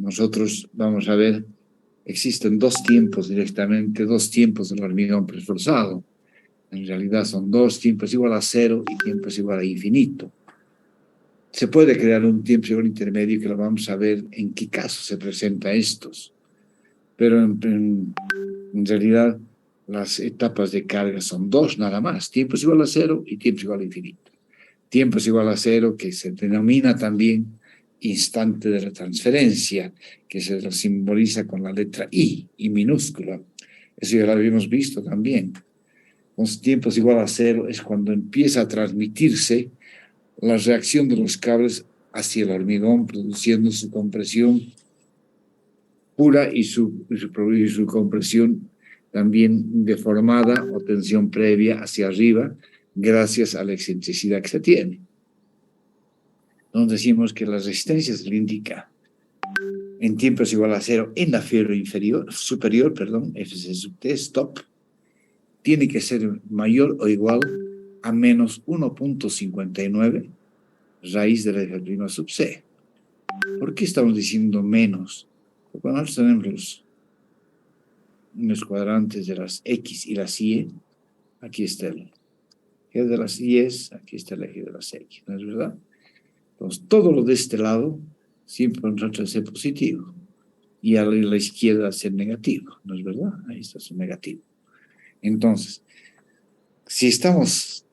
nosotros vamos a ver, existen dos tiempos directamente, dos tiempos del hormigón preesforzado. En realidad son dos tiempos igual a cero y tiempos igual a infinito. Se puede crear un tiempo igual intermedio que lo vamos a ver en qué caso se presenta estos. Pero en realidad las etapas de carga son dos nada más, tiempos igual a cero y tiempos igual a infinito. Tiempos igual a cero, que se denomina también instante de la transferencia, que se lo simboliza con la letra I minúscula. Eso ya lo habíamos visto también. Los tiempos igual a cero es cuando empieza a transmitirse la reacción de los cables hacia el hormigón, produciendo su compresión pura y su compresión también deformada o tensión previa hacia arriba, gracias a la excentricidad que se tiene. Entonces decimos que la resistencia cilíndrica en tiempo es igual a cero en la fibra superior, Fc sub t, stop, tiene que ser mayor o igual a menos 1.59 raíz de la F' sub c. ¿Por qué estamos diciendo menos? Porque cuando nosotros tenemos los cuadrantes de las X y las Y, aquí está el eje de las Y, aquí está el eje de las X, ¿no es verdad? Entonces, todo lo de este lado siempre nosotros ser positivo y a la izquierda ser negativo, ¿no es verdad? Ahí está su negativo. Entonces, si estamos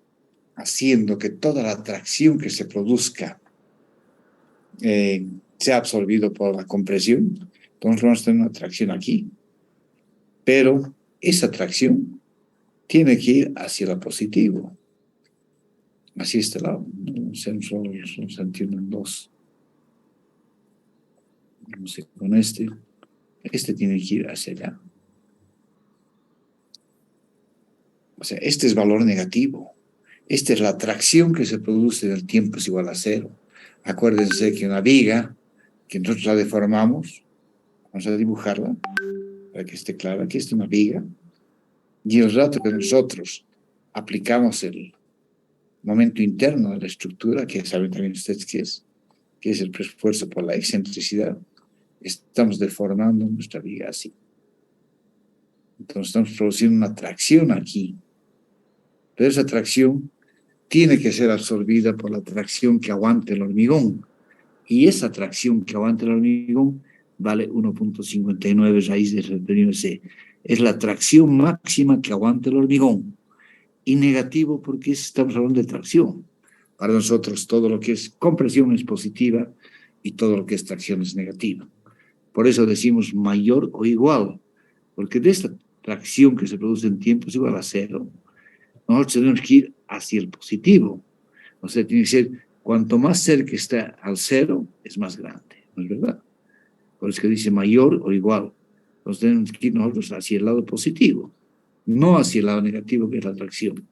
haciendo que toda la atracción que se produzca sea absorbido por la compresión, entonces vamos a tener una atracción aquí. Pero esa atracción tiene que ir hacia lo positivo, hacia este lado. No solo se entienden dos. No sé, con este tiene que ir hacia allá. O sea, este es valor negativo. Esta es la atracción que se produce en el tiempo es igual a cero. Acuérdense que una viga, que nosotros la deformamos, vamos a dibujarla para que esté clara. Aquí está una viga. Y el rato que nosotros aplicamos el momento interno de la estructura, que saben también ustedes que es el esfuerzo por la excentricidad, estamos deformando nuestra viga así. Entonces estamos produciendo una tracción aquí. Pero esa tracción tiene que ser absorbida por la tracción que aguante el hormigón. Y esa tracción que aguanta el hormigón vale 1.59 raíz de F' C. Es la tracción máxima que aguanta el hormigón. Y negativo porque estamos hablando de tracción. Para nosotros todo lo que es compresión es positiva y todo lo que es tracción es negativa. Por eso decimos mayor o igual, porque de esta tracción que se produce en tiempo es igual a cero. Nosotros tenemos que ir hacia el positivo. O sea, tiene que ser, cuanto más cerca está al cero, es más grande, ¿no es verdad? Por eso que dice mayor o igual. Entonces tenemos que ir nosotros hacia el lado positivo, no hacia el lado negativo, que es la tracción.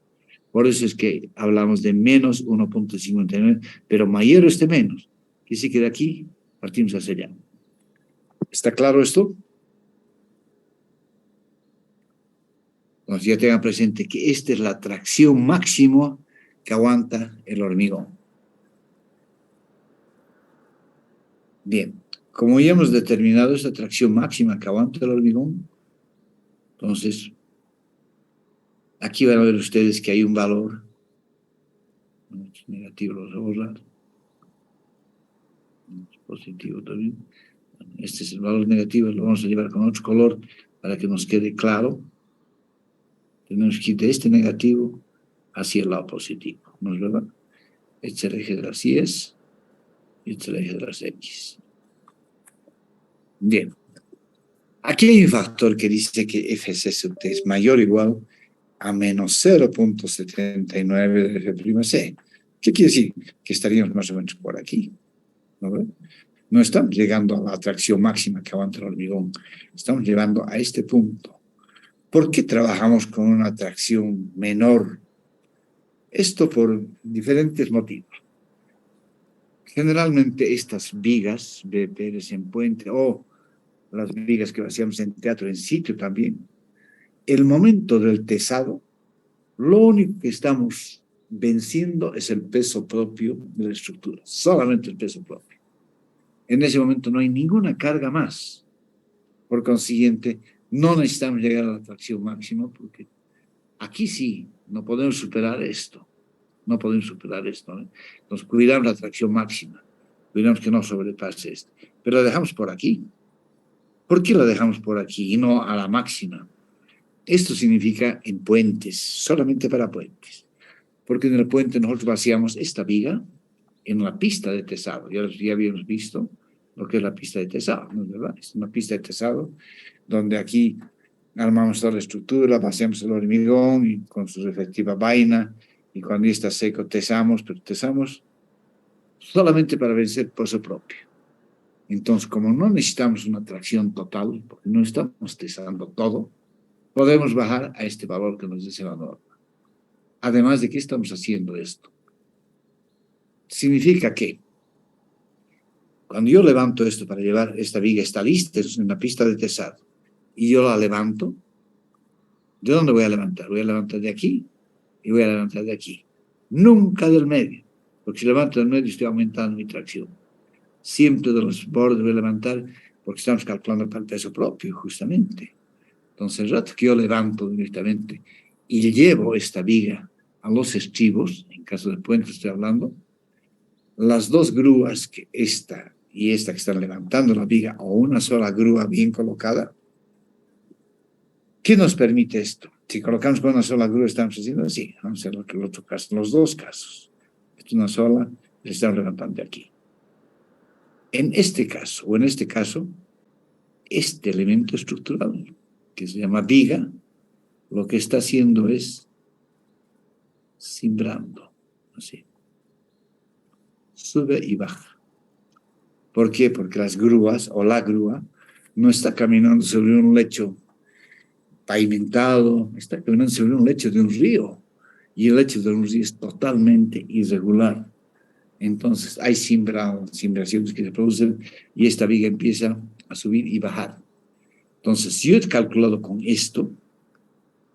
Por eso es que hablamos de menos 1.59, pero mayor o este menos. Que sí que de aquí partimos hacia allá. ¿Está claro esto? Entonces ya tengan presente que esta es la tracción máxima que aguanta el hormigón. Bien, como ya hemos determinado esta tracción máxima que aguanta el hormigón, entonces aquí van a ver ustedes que hay un valor negativo, lo vamos a borrar, positivo también. Este es el valor negativo, lo vamos a llevar con otro color para que nos quede claro. Tenemos que ir de este negativo hacia el lado positivo, ¿no es verdad? Este es el eje de las Y, este es el eje de las X. Bien. Aquí hay un factor que dice que Fc sub t es mayor o igual a menos 0.79 de F'(C). ¿Qué quiere decir? Que estaríamos más o menos por aquí, ¿no ve? No estamos llegando a la atracción máxima que aguanta el hormigón, estamos llegando a este punto. ¿Por qué trabajamos con una atracción menor? Esto por diferentes motivos. Generalmente estas vigas, BPRs en puente, o las vigas que hacíamos en teatro en sitio también, el momento del tesado, lo único que estamos venciendo es el peso propio de la estructura, solamente el peso propio. En ese momento no hay ninguna carga más. Por consiguiente, no necesitamos llegar a la tracción máxima porque aquí sí, no podemos superar esto. No podemos superar esto, ¿no? Nos cuidamos la tracción máxima. Cuidamos que no sobrepase esto. Pero lo dejamos por aquí. ¿Por qué lo dejamos por aquí y no a la máxima? Esto significa en puentes, solamente para puentes. Porque en el puente nosotros vaciamos esta viga en la pista de tesado. Ya habíamos visto lo que es la pista de tesado, ¿no es verdad? Es una pista de tesado donde aquí armamos toda la estructura, vaciamos el hormigón y con su respectiva vaina, y cuando ya está seco tesamos, pero tesamos solamente para vencer pozo propio. Entonces, como no necesitamos una tracción total, porque no estamos tesando todo, podemos bajar a este valor que nos dice la norma. Además de que estamos haciendo esto. Significa que cuando yo levanto esto para llevar esta viga, está lista, es una pista de tesado, y yo la levanto, ¿de dónde voy a levantar? Voy a levantar de aquí y voy a levantar de aquí. Nunca del medio, porque si levanto del medio estoy aumentando mi tracción. Siempre de los bordes voy a levantar porque estamos calculando para el peso propio, justamente. Entonces, el rato que yo levanto directamente y llevo esta viga a los estribos, en caso de puente estoy hablando, las dos grúas, que esta y esta que están levantando la viga, o una sola grúa bien colocada, ¿qué nos permite esto? Si colocamos con una sola grúa, estamos haciendo así, vamos a hacer el otro caso, los dos casos. Esta es una sola, le estamos levantando aquí. En este caso, o en este caso, este elemento estructural, que se llama viga, lo que está haciendo es cimbrando, así. Sube y baja. ¿Por qué? Porque las grúas, o la grúa, no está caminando sobre un lecho pavimentado, está caminando sobre un lecho de un río, y el lecho de un río es totalmente irregular. Entonces hay cimbraciones que se producen y esta viga empieza a subir y bajar. Entonces, si yo he calculado con esto,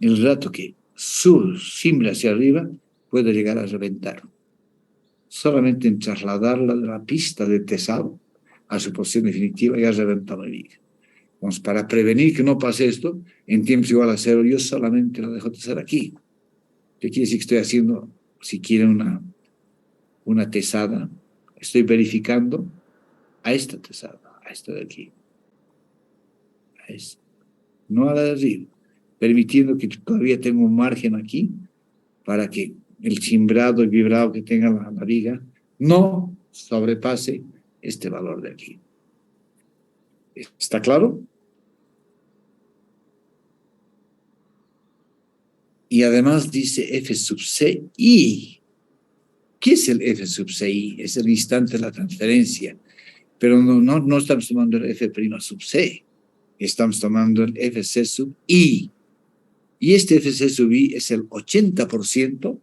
el rato que cimbra hacia arriba, puede llegar a reventar. Solamente en trasladarla de la pista de tesado a su posición definitiva ya reventa la viga. Entonces, para prevenir que no pase esto, en tiempos igual a cero, yo solamente la dejo tesar aquí. ¿Qué quiere decir que estoy haciendo? Si quieren una tesada, estoy verificando a esta tesada, a esta de aquí, a esta, no a la de arriba, permitiendo que todavía tengo un margen aquí para que el cimbrado y vibrado que tenga la viga no sobrepase este valor de aquí. ¿Está claro? Y además dice F sub C I. ¿Qué es el F sub C I? Es el instante de la transferencia. Pero no estamos tomando el F' sub C. Estamos tomando el FC sub I. Y este FC sub I es el 80%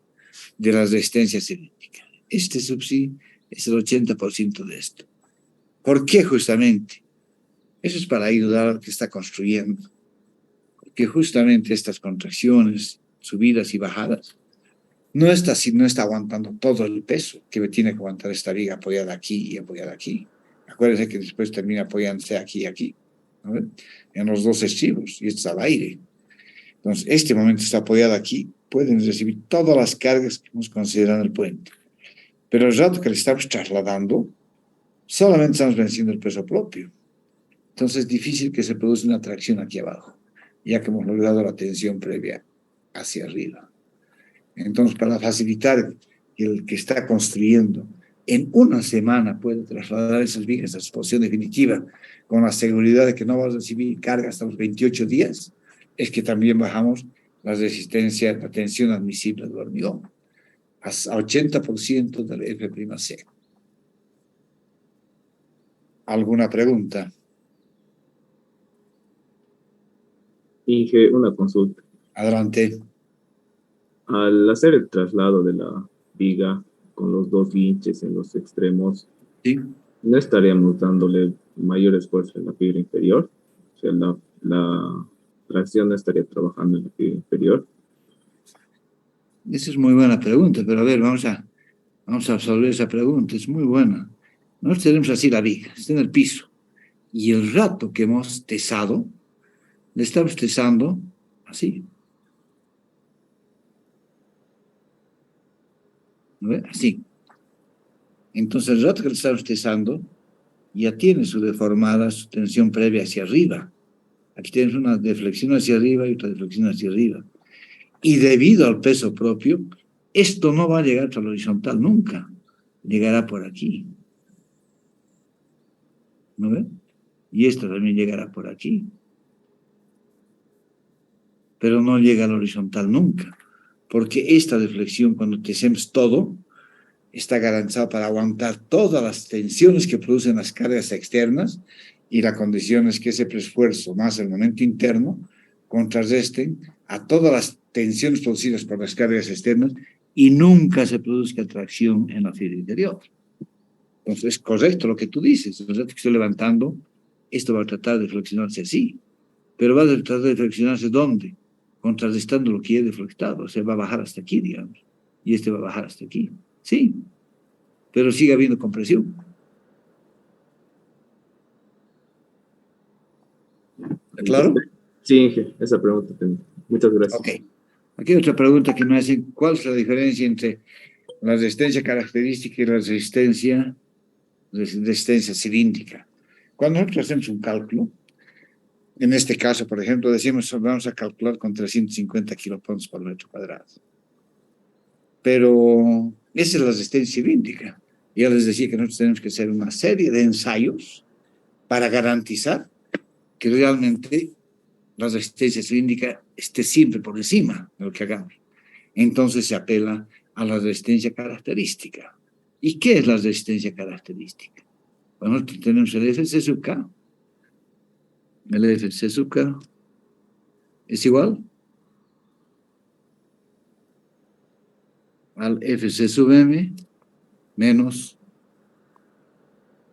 de la resistencia cinética. Este sub I es el 80% de esto. ¿Por qué justamente? Eso es para ayudar al que está construyendo. Porque justamente estas contracciones, subidas y bajadas, no está aguantando todo el peso que tiene que aguantar esta viga apoyada aquí y apoyada aquí. Acuérdense que después termina apoyándose aquí y aquí, ¿no? En los dos estribos, y esto es al aire. Entonces, este momento está apoyado aquí, pueden recibir todas las cargas que hemos considerado en el puente. Pero el rato que le estamos trasladando, solamente estamos venciendo el peso propio. Entonces es difícil que se produzca una tracción aquí abajo, ya que hemos logrado la tensión previa hacia arriba. Entonces, para facilitar que el que está construyendo en una semana puede trasladar esas vigas a su posición definitiva con la seguridad de que no va a recibir carga hasta los 28 días, es que también bajamos la resistencia, la tensión admisible del hormigón a 80% del F'C. ¿Alguna pregunta? Inge, una consulta. Adelante. Al hacer el traslado de la viga con los dos hinches en los extremos, ¿Sí? ¿no estaríamos dándole mayor esfuerzo en la fibra inferior? O sea, la tracción no estaría trabajando en la fibra inferior. Esa es muy buena pregunta, pero a ver, vamos a resolver esa pregunta, es muy buena. Nosotros tenemos así la viga, está en el piso. Y el rato que hemos tesado, le estamos tesando así. ¿No ve? Así. Entonces el rato que le estamos tesando, ya tiene su deformada, su tensión previa hacia arriba. Aquí tienes una deflexión hacia arriba y otra deflexión hacia arriba. Y debido al peso propio, esto no va a llegar hasta la horizontal nunca. Llegará por aquí. ¿No ve? Y esto también llegará por aquí. Pero no llega a la horizontal nunca. Porque esta deflexión, cuando te hacemos todo, está garantizada para aguantar todas las tensiones que producen las cargas externas y la condición es que ese esfuerzo más el momento interno contrarresten a todas las tensiones producidas por las cargas externas y nunca se produzca tracción en la fibra interior. Entonces es correcto lo que tú dices. El rato que estoy levantando, esto va a tratar de flexionarse así, pero va a tratar de flexionarse ¿dónde? Contrarrestando lo que ya he deflectado, o sea, va a bajar hasta aquí, digamos, y este va a bajar hasta aquí. Sí, pero sigue habiendo compresión. ¿Claro? Sí, Inge, esa pregunta tengo. Muchas gracias. Ok. Aquí hay otra pregunta que me hacen. ¿Cuál es la diferencia entre la resistencia característica y la resistencia cilíndrica? Cuando nosotros hacemos un cálculo, en este caso, por ejemplo, decimos vamos a calcular con 350 kilopons por metro cuadrado. Pero esa es la resistencia cilíndrica. Ya les decía que nosotros tenemos que hacer una serie de ensayos para garantizar que realmente la resistencia cilíndrica esté siempre por encima de lo que hagamos. Entonces se apela a la resistencia característica. ¿Y qué es la resistencia característica? Bueno, tenemos el FC sub K. El FC sub K es igual al FC sub M menos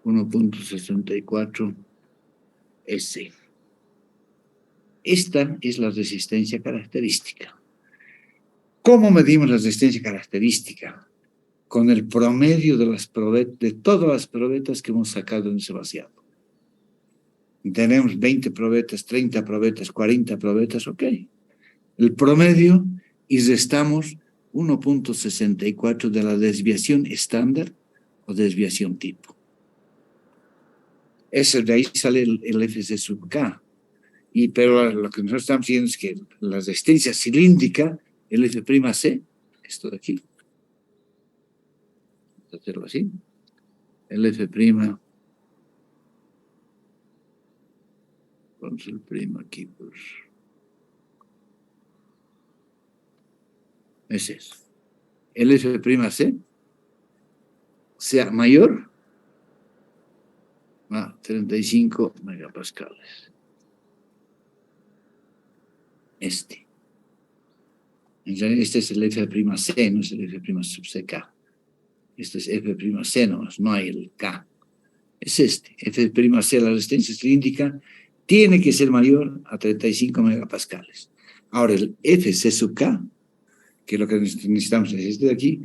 1.64 S. Esta es la resistencia característica. ¿Cómo medimos la resistencia característica? Con el promedio de todas las probetas que hemos sacado en ese vaciado. Tenemos 20 probetas, 30 probetas, 40 probetas, ok. El promedio y restamos 1.64 de la desviación estándar o desviación tipo. Ese de ahí sale el FC sub K. Pero lo que nosotros estamos diciendo es que la resistencia cilíndrica, el F'(C), esto de aquí, hacerlo así, el F', vamos el primo aquí, pues, ese es. El F'(C) sea mayor a 35 megapascales. Este es el F'(C), no es el F' sub CK. Este es F'(C) no hay el K. Es este, F'(C), la resistencia cilíndrica, tiene que ser mayor a 35 megapascales. Ahora, el FC sub K, que es lo que necesitamos en este de aquí,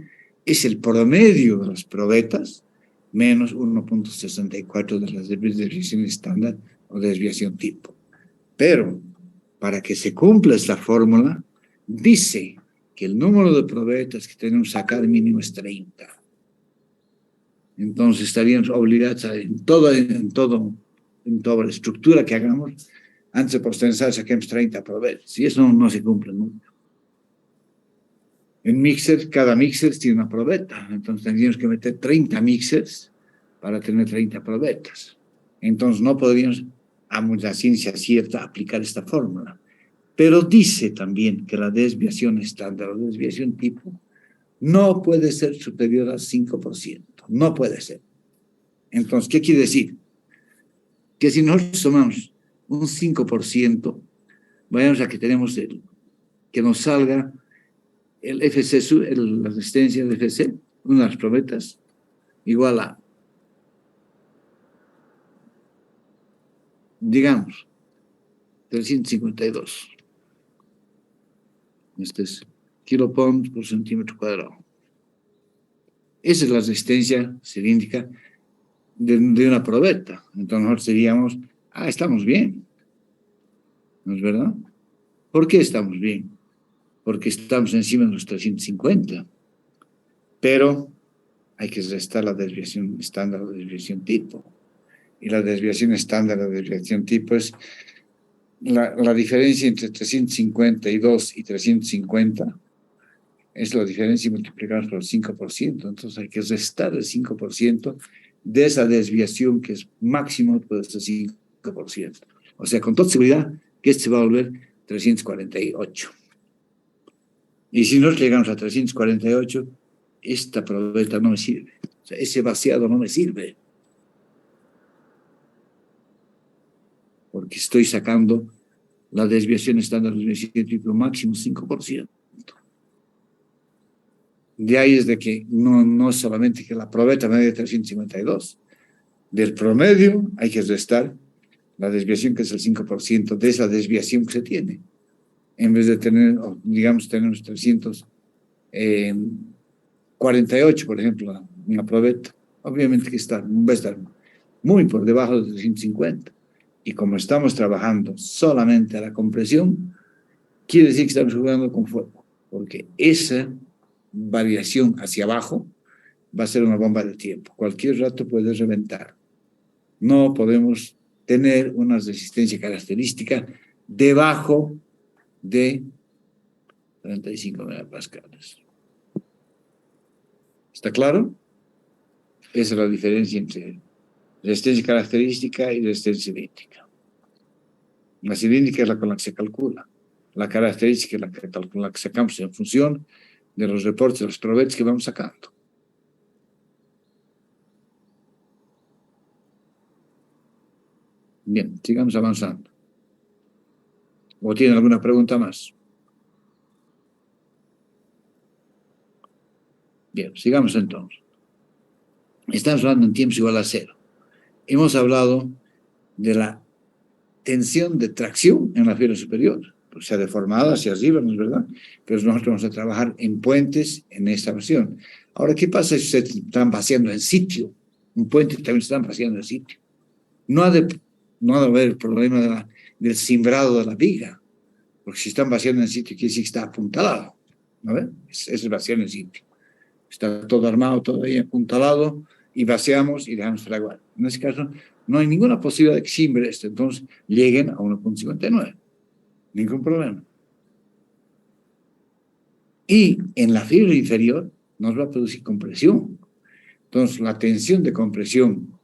es el promedio de las probetas menos 1.64 de las desviación estándar o desviación tipo. Pero, para que se cumpla esta fórmula, dice que el número de probetas que tenemos que sacar mínimo es 30. Entonces estaríamos obligados a, en toda la estructura que hagamos, antes de postensar saquemos 30 probetas. Y eso no se cumple nunca. En mixer, cada mixer tiene una probeta. Entonces tendríamos que meter 30 mixers para tener 30 probetas. Entonces no podríamos, a la ciencia cierta, aplicar esta fórmula. Pero dice también que la desviación estándar o desviación tipo no puede ser superior al 5%. No puede ser. Entonces, ¿qué quiere decir? Que si nosotros tomamos un 5%, vayamos a que tenemos que nos salga el FC, la resistencia del FC, unas probetas, igual a, digamos, 352. Este es kilopons por centímetro cuadrado. Esa es la resistencia cilíndrica de una probeta. Entonces nosotros diríamos, estamos bien, ¿no es verdad? ¿Por qué estamos bien? Porque estamos encima de los 350, pero hay que restar la desviación estándar, la desviación tipo. Y la desviación estándar, la desviación tipo es la diferencia entre 352 y 350, es la diferencia multiplicada por el 5%. Entonces hay que restar el 5% de esa desviación que es máximo, puede ser 5%. O sea, con toda seguridad que este se va a volver 348. Y si no llegamos a 348, esta probeta no me sirve. O sea, ese vaciado no me sirve. Porque estoy sacando la desviación estándar del tipo máximo 5%. De ahí es de que no es solamente que la probeta me dé 352. Del promedio hay que restar la desviación, que es el 5% de esa desviación que se tiene. En vez de tener, digamos, tenemos 348, por ejemplo, una probeta. Obviamente que va a estar muy por debajo de 350. Y como estamos trabajando solamente a la compresión, quiere decir que estamos jugando con fuego, porque esa variación hacia abajo va a ser una bomba de tiempo. Cualquier rato puede reventar. No podemos tener una resistencia característica debajo de 35 megapascales. ¿Está claro? Esa es la diferencia entre resistencia característica y resistencia cilíndrica. La cilíndrica es la con la que se calcula. La característica es la que sacamos en función de los reportes, los proveedores que vamos sacando. Bien, sigamos avanzando. ¿O tienen alguna pregunta más? Bien, sigamos entonces. Estamos hablando en tiempos igual a 0. Hemos hablado de la tensión de tracción en la fibra superior, porque se ha deformado hacia arriba, ¿no es verdad? Pero nosotros vamos a trabajar en puentes en esta versión. Ahora, ¿qué pasa si se están vaciando en sitio? Un puente también se están vaciando en sitio. No ha de haber el problema del cimbrado de la viga, porque si están vaciando en sitio, quiere decir que está apuntalado, ¿no ves? Es vaciar en sitio. Está todo armado, todo ahí apuntalado, y vaciamos y dejamos fraguar. En ese caso, no hay ninguna posibilidad de que cimbre esto, entonces lleguen a 1.59. Ningún problema. Y en la fibra inferior nos va a producir compresión. Entonces, la tensión de compresión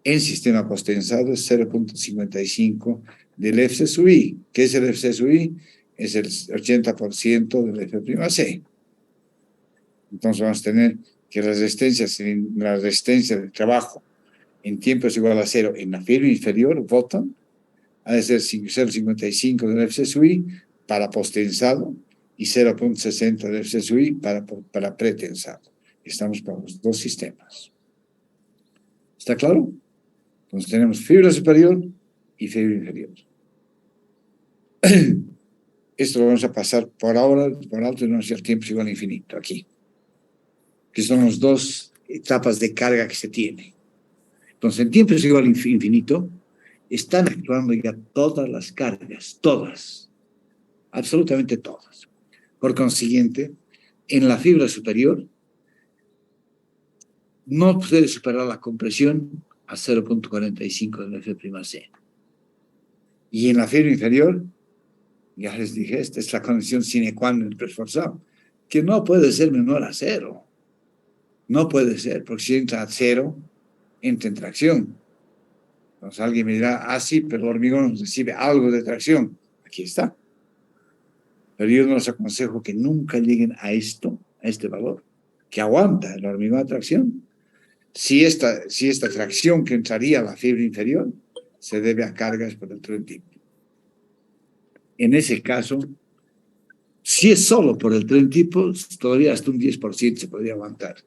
en sistema postensado es 0.55 del F sub I. ¿Qué es el F sub I? Es el 80% del F'(C). Entonces vamos a tener que la resistencia de trabajo en tiempo es igual a 0 en la fibra inferior, bottom, ha de ser 0.55 del F sub I para postensado y 0.60 del F sub I para pretensado. Estamos para los dos sistemas. ¿Está claro? Entonces tenemos fibra superior y fibra inferior. Esto lo vamos a pasar por ahora, por alto, y no el tiempo es igual a infinito, aquí. Que son las dos etapas de carga que se tiene. Entonces, en tiempo es igual a infinito, están actuando ya todas las cargas, todas, absolutamente todas. Por consiguiente, en la fibra superior, no puede superar la compresión a 0.45 del F'(C). Y en la fibra inferior, ya les dije, esta es la condición sine qua non del preesforzado, que no puede ser menor a 0. No puede ser, porque si entra a 0, entra en tracción. Entonces alguien me dirá, sí, pero el hormigón recibe algo de tracción. Aquí está. Pero yo no les aconsejo que nunca lleguen a esto, a este valor, que aguanta el hormigón a tracción. Si esta tracción que entraría a la fibra inferior se debe a cargas por el tren tipo. En ese caso, si es solo por el tren tipo, todavía hasta un 10% se podría aguantar.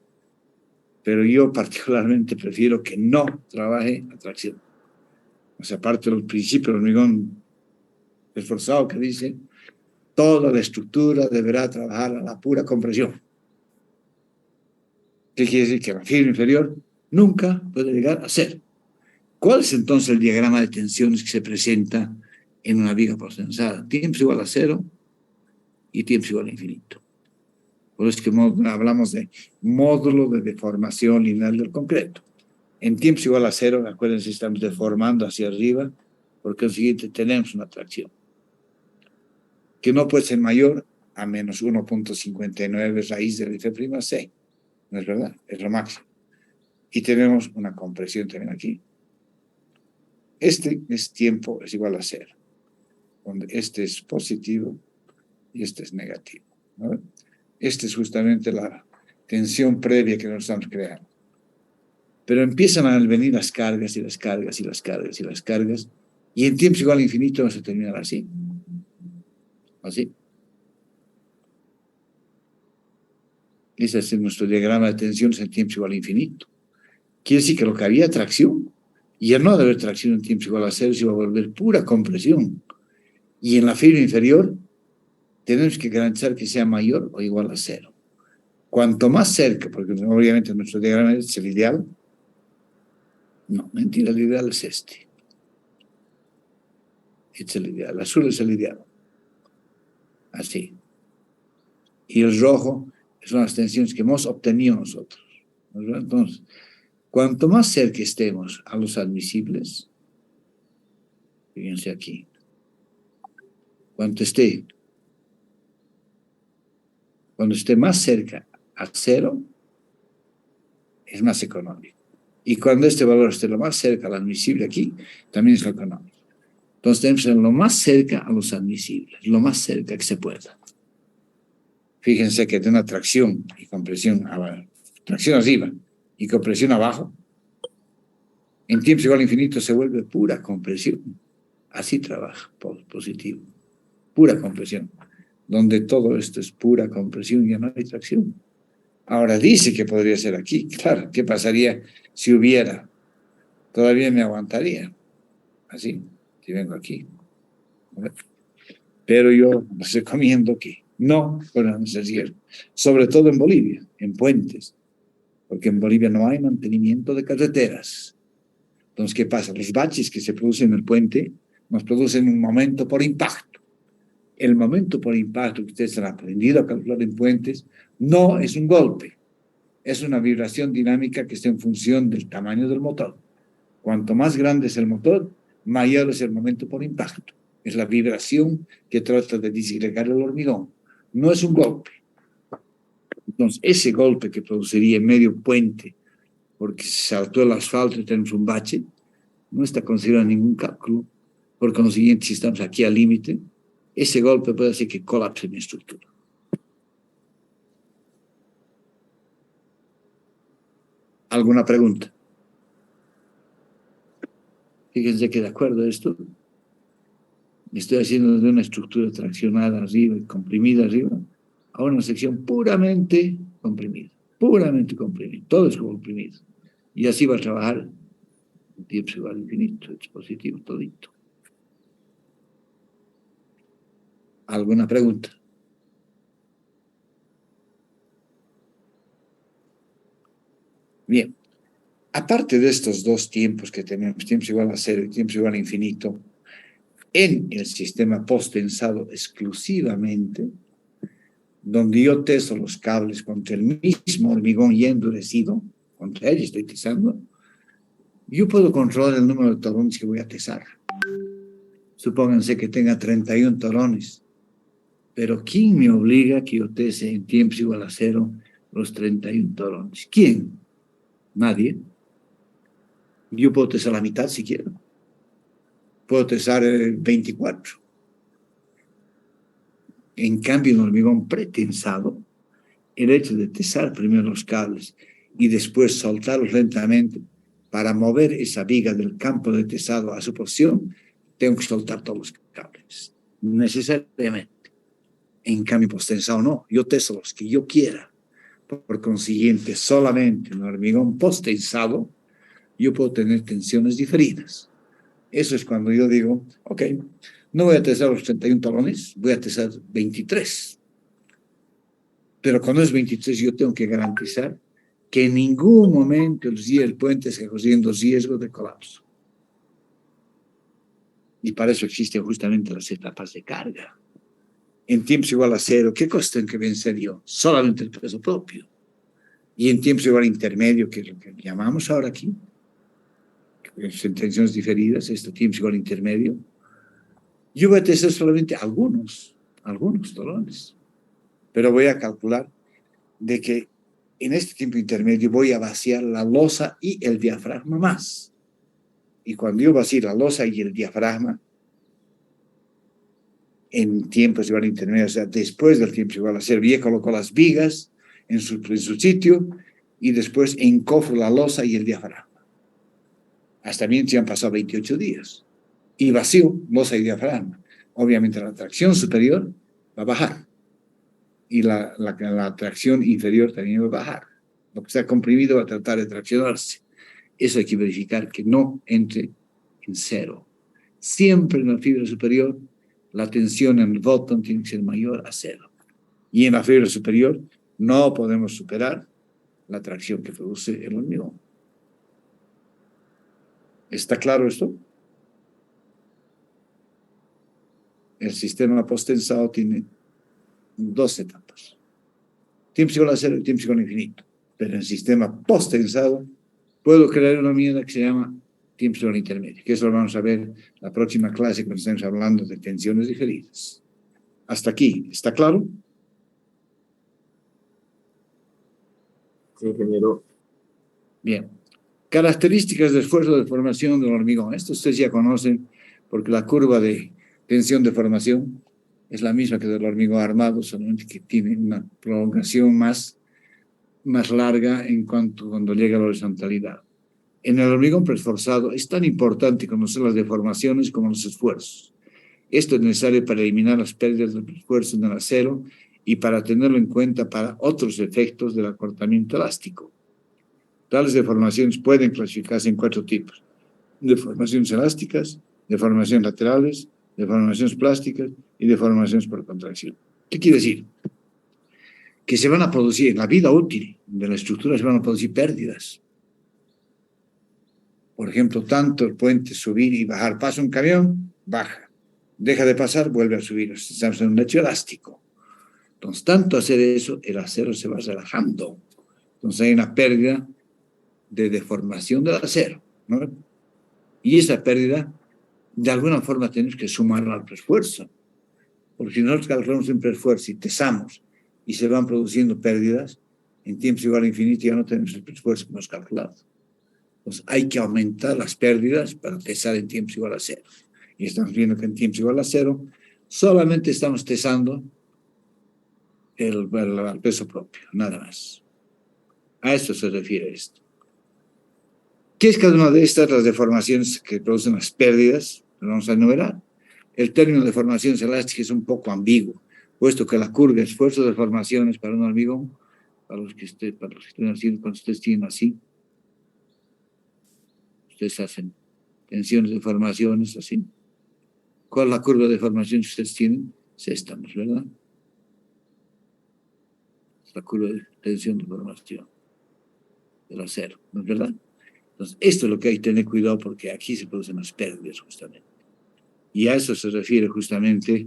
Pero yo particularmente prefiero que no trabaje a tracción. O sea, parte del principio del hormigón esforzado que dice, toda la estructura deberá trabajar a la pura compresión. ¿Qué quiere decir? Que la fibra inferior nunca puede llegar a cero. ¿Cuál es entonces el diagrama de tensiones que se presenta en una viga postensada? Tiempo igual a cero y tiempo igual a infinito. Por eso es que hablamos de módulo de deformación lineal del concreto. En tiempo igual a cero, acuérdense, estamos deformando hacia arriba, por consiguiente tenemos una tracción que no puede ser mayor a menos 1.59 raíz de F'(C). ¿No es verdad? Es lo máximo. Y tenemos una compresión también aquí. Este es tiempo es igual a cero, donde este es positivo y este es negativo, ¿no? Esta es justamente la tensión previa que nos estamos creando. Pero empiezan a venir las cargas y las cargas y las cargas y las cargas, y en tiempo igual a infinito no se terminará así. Así. Ese es nuestro diagrama de tensiones en tiempo igual a infinito. Quiere decir que lo que había tracción, y al no haber tracción en tiempo igual a cero, se va a volver pura compresión. Y en la fibra inferior, tenemos que garantizar que sea mayor o igual a cero. Cuanto más cerca, porque obviamente nuestro diagrama es el ideal. No, mentira, el ideal es este. Este es el ideal, el azul es el ideal. Así. Y el rojo son las tensiones que hemos obtenido nosotros. Entonces, cuanto más cerca estemos a los admisibles, fíjense aquí, cuando esté más cerca a cero, es más económico. Y cuando este valor esté lo más cerca al admisible aquí, también es lo económico. Entonces tenemos que ser lo más cerca a los admisibles, lo más cerca que se pueda. Fíjense que de una tracción y compresión abajo, tracción arriba y compresión abajo, en tiempo igual a infinito se vuelve pura compresión. Así trabaja positivo. Pura compresión. Donde todo esto es pura compresión y ya no hay tracción. Ahora dice que podría ser aquí. Claro, ¿qué pasaría si hubiera? Todavía me aguantaría. Así, si vengo aquí. Pero yo les recomiendo que no puedan hacer, sobre todo en Bolivia, en puentes, porque en Bolivia no hay mantenimiento de carreteras. Entonces, ¿qué pasa? Los baches que se producen en el puente nos producen un momento por impacto. El momento por impacto que ustedes han aprendido a calcular en puentes no es un golpe, es una vibración dinámica que está en función del tamaño del motor. Cuanto más grande es el motor, mayor es el momento por impacto. Es la vibración que trata de disgregar el hormigón. No es un golpe. Entonces, ese golpe que produciría en medio puente, porque se saltó el asfalto y tenemos un bache, no está considerado ningún cálculo. Por consiguiente, si estamos aquí al límite, ese golpe puede hacer que colapse mi estructura. ¿Alguna pregunta? Fíjense que de acuerdo a esto, estoy haciendo de una estructura traccionada arriba y comprimida arriba a una sección puramente comprimida. Todo es comprimido. Y así va a trabajar en tiempo igual infinito, expositivo, todito. ¿Alguna pregunta? Bien. Aparte de estos dos tiempos que tenemos, tiempo igual a cero y tiempo igual a infinito, en el sistema post-tensado exclusivamente, donde yo teso los cables contra el mismo hormigón ya endurecido, contra él estoy tesando, yo puedo controlar el número de torones que voy a tesar. Supónganse que tenga 31 torones, pero ¿quién me obliga a que yo tese en tiempo igual a cero los 31 torones? ¿Quién? Nadie. Yo puedo tesar la mitad si quiero. Puedo tesar 24. En cambio, en hormigón pretensado, el hecho de tesar primero los cables y después soltarlos lentamente para mover esa viga del campo de tesado a su posición, tengo que soltar todos los cables, necesariamente. En cambio, posttensado no, yo teso los que yo quiera. Por consiguiente, solamente en hormigón posttensado yo puedo tener tensiones diferidas. Eso es cuando yo digo, ok, no voy a tesar los 31 talones, voy a tesar 23. Pero cuando es 23 yo tengo que garantizar que en ningún momento el puente está corriendo riesgo de colapso. Y para eso existen justamente las etapas de carga. En tiempos igual a cero, ¿qué cosa en que vencer yo? Solamente el peso propio. Y en tiempos igual a intermedio, que es lo que llamamos ahora aquí, en tensiones diferidas, tiempos igual a intermedio, yo voy a tener solamente algunos dolones. Pero voy a calcular de que en este tiempo intermedio voy a vaciar la losa y el diafragma más. Y cuando yo vacío la losa y el diafragma, en tiempos igual a intermedio, o sea, después del tiempo igual a cero, ya coloco las vigas en su sitio y después encofro la losa y el diafragma. Hasta bien se han pasado 28 días. Y vacío losa y diafragma. Obviamente la tracción superior va a bajar. Y la tracción inferior también va a bajar. Lo que está comprimido va a tratar de traccionarse. Eso hay que verificar que no entre en cero. Siempre en la fibra superior, la tensión en el bottom tiene que ser mayor a cero. Y en la fibra superior no podemos superar la tracción que produce el hormigón. ¿Está claro esto? El sistema post-tensado tiene dos etapas. Tiempo igual a cero y tiempo igual a infinito. Pero en el sistema post-tensado puedo crear una mierda que se llama tiempo igual a intermedio, que eso lo vamos a ver la próxima clase cuando estemos hablando de tensiones diferidas. Hasta aquí, ¿está claro? Sí, ingeniero. Bien. Características de esfuerzo de formación del hormigón. Esto ustedes ya conocen porque la curva de tensión de formación es la misma que del hormigón armado, solamente que tiene una prolongación más larga en cuanto cuando llega a la horizontalidad. En el hormigón preesforzado es tan importante conocer las deformaciones como los esfuerzos. Esto es necesario para eliminar las pérdidas del esfuerzo en el acero y para tenerlo en cuenta para otros efectos del acortamiento elástico. Tales deformaciones pueden clasificarse en 4 tipos: deformaciones elásticas, deformaciones laterales, deformaciones plásticas y deformaciones por contracción. ¿Qué quiere decir? Que se van a producir, en la vida útil de la estructura se van a producir pérdidas. Por ejemplo, tanto el puente subir y bajar, pasa un camión, baja, deja de pasar, vuelve a subir. Estamos en un hecho elástico. Entonces, tanto hacer eso, el acero se va relajando. Entonces hay una pérdida de deformación del acero, ¿no? Y esa pérdida, de alguna forma, tenemos que sumarla al preesfuerzo. Porque si nosotros calculamos un preesfuerzo y tesamos y se van produciendo pérdidas, en tiempos igual a infinito ya no tenemos el preesfuerzo que hemos calculado. Entonces hay que aumentar las pérdidas para tesar en tiempos igual a cero. Y estamos viendo que en tiempos igual a cero solamente estamos tesando el peso propio, nada más. A eso se refiere esto. ¿Qué es cada una de estas? Las deformaciones que producen las pérdidas, lo vamos a enumerar. El término de deformaciones elásticas es un poco ambiguo, puesto que la curva de esfuerzo de deformaciones para un hormigón, para los que estén haciendo, cuando ustedes tienen así, ustedes hacen tensiones de deformaciones así. ¿Cuál es la curva de deformaciones que ustedes tienen? Es esta, ¿no es verdad? Es la curva de tensión de deformación del acero, ¿no es verdad? Entonces, esto es lo que hay que tener cuidado porque aquí se producen las pérdidas justamente. Y a eso se refiere justamente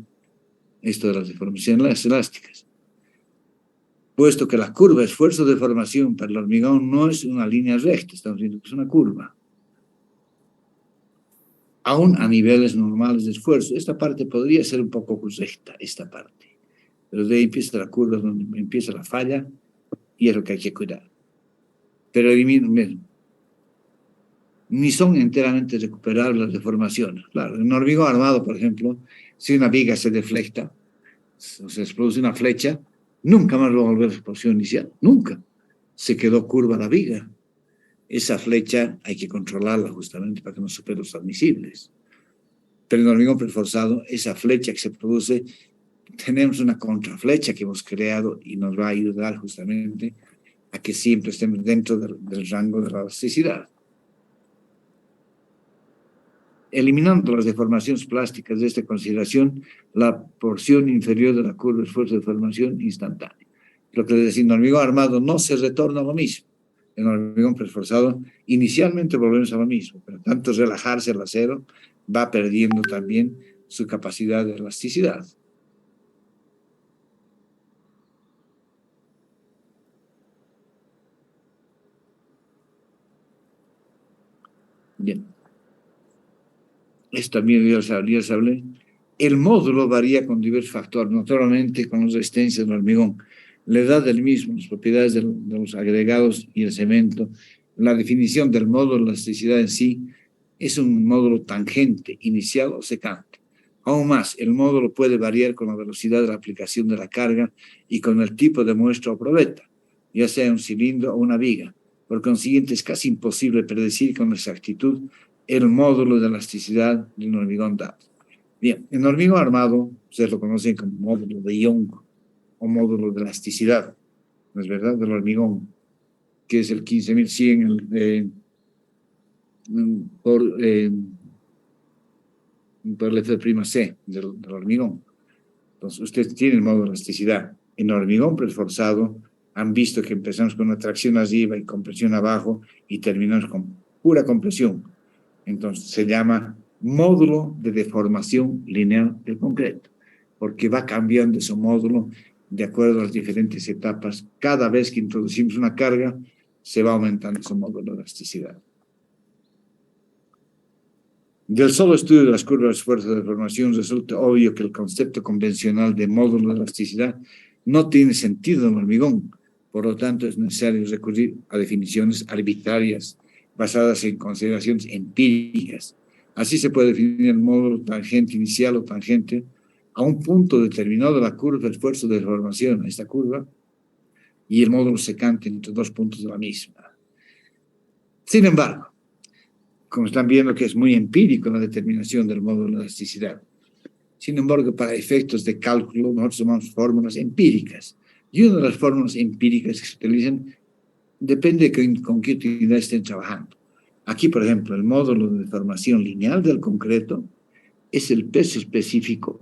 esto de las deformaciones elásticas. Puesto que la curva de esfuerzo de deformación para el hormigón no es una línea recta, estamos viendo que es una curva. Aún a niveles normales de esfuerzo, esta parte podría ser un poco recta, esta parte. Pero de ahí empieza la curva, donde empieza la falla, y es lo que hay que cuidar. Pero ni son enteramente recuperables las deformaciones. Claro, en un hormigón armado, por ejemplo, si una viga se deflecta, o se produce una flecha, nunca más va a volver a su posición inicial, nunca. Se quedó curva la viga. Esa flecha hay que controlarla justamente para que no supere los admisibles. Pero en el hormigón preforzado, esa flecha que se produce, tenemos una contraflecha que hemos creado y nos va a ayudar justamente a que siempre estemos dentro del rango de la elasticidad. Eliminando las deformaciones plásticas de esta consideración, la porción inferior de la curva de esfuerzo de deformación instantánea. Lo que les decía, en hormigón armado no se retorna lo mismo. en hormigón preesforzado, inicialmente volvemos a lo mismo, pero tanto relajarse el acero va perdiendo también su capacidad de elasticidad. Bien. Esto también ya se hablé. El módulo varía con diversos factores, naturalmente con las resistencias del hormigón, la edad del mismo, las propiedades de los agregados y el cemento, la definición del módulo, la elasticidad en sí, es un módulo tangente, inicial o secante. Aún más, el módulo puede variar con la velocidad de la aplicación de la carga y con el tipo de muestra o probeta, ya sea un cilindro o una viga. Por consiguiente, es casi imposible predecir con exactitud el módulo de elasticidad de un hormigón dado. Bien, en hormigón armado, ustedes lo conocen como módulo de Young o módulo de elasticidad, ¿no es verdad? Del hormigón, que es el 15100 por el F'(C) del hormigón. Entonces, ustedes tienen módulo de elasticidad. En hormigón preesforzado, han visto que empezamos con una tracción arriba y compresión abajo y terminamos con pura compresión. Entonces, se llama módulo de deformación lineal del concreto, porque va cambiando su módulo de acuerdo a las diferentes etapas. Cada vez que introducimos una carga, se va aumentando su módulo de elasticidad. Del solo estudio de las curvas de esfuerzo de deformación resulta obvio que el concepto convencional de módulo de elasticidad no tiene sentido en hormigón. Por lo tanto, es necesario recurrir a definiciones arbitrarias basadas en consideraciones empíricas. Así se puede definir el módulo tangente inicial o tangente a un punto determinado de la curva de esfuerzo de deformación, esta curva, y el módulo secante entre dos puntos de la misma. Sin embargo, como están viendo que es muy empírico la determinación del módulo de elasticidad. Sin embargo, para efectos de cálculo, nosotros tomamos fórmulas empíricas. Y una de las fórmulas empíricas que se utilizan depende con qué utilidad estén trabajando. Aquí, por ejemplo, el módulo de deformación lineal del concreto es el peso específico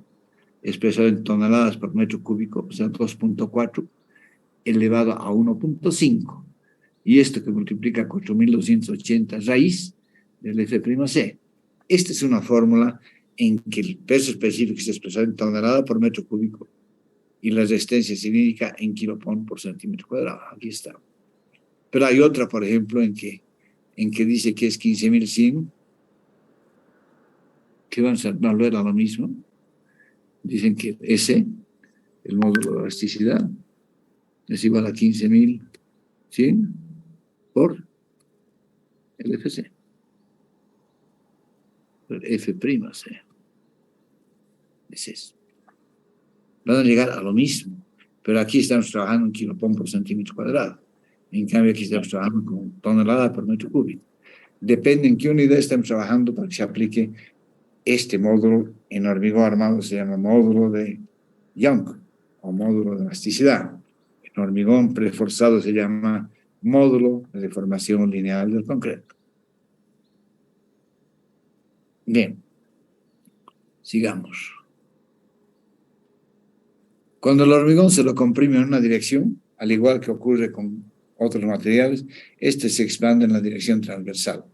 expresado en toneladas por metro cúbico, o sea, 2.4 elevado a 1.5. Y esto que multiplica 4.280 raíz del F'(C). Esta es una fórmula en que el peso específico se expresa en tonelada por metro cúbico y la resistencia cilíndrica en kilopón por centímetro cuadrado. Aquí está. Pero hay otra, por ejemplo, en que dice que es 15.100, que van a volver a lo mismo. Dicen que S, el módulo de elasticidad, es igual a 15.100 por el FC. F'(C). Es eso. Van a llegar a lo mismo, pero aquí estamos trabajando en kilopón por centímetro cuadrado. En cambio, aquí estamos trabajando con tonelada por metro cúbico. Depende en qué unidad estamos trabajando para que se aplique este módulo. En hormigón armado se llama módulo de Young o módulo de elasticidad. En hormigón preesforzado se llama módulo de deformación lineal del concreto. Bien, sigamos. Cuando el hormigón se lo comprime en una dirección, al igual que ocurre con otros materiales, este se expande en la dirección transversal.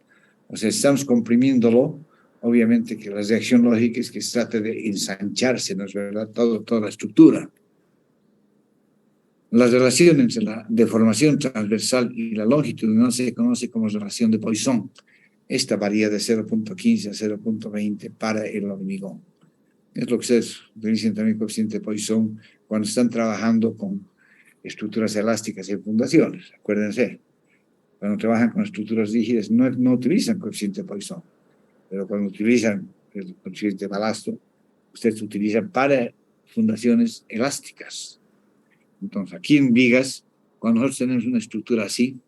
O sea, estamos comprimiéndolo, obviamente que la reacción lógica es que se trate de ensancharse, ¿no es verdad? Toda la estructura. La relación entre la deformación transversal y la longitudinal se conoce como relación de Poisson. Esta varía de 0.15 a 0.20 para el hormigón. Es lo que ustedes utilizan también coeficiente de Poisson cuando están trabajando con estructuras elásticas y fundaciones. Acuérdense, cuando trabajan con estructuras rígidas no utilizan coeficiente de Poisson, pero cuando utilizan el coeficiente de balasto, ustedes utilizan para fundaciones elásticas. Entonces, aquí en vigas, cuando nosotros tenemos una estructura así,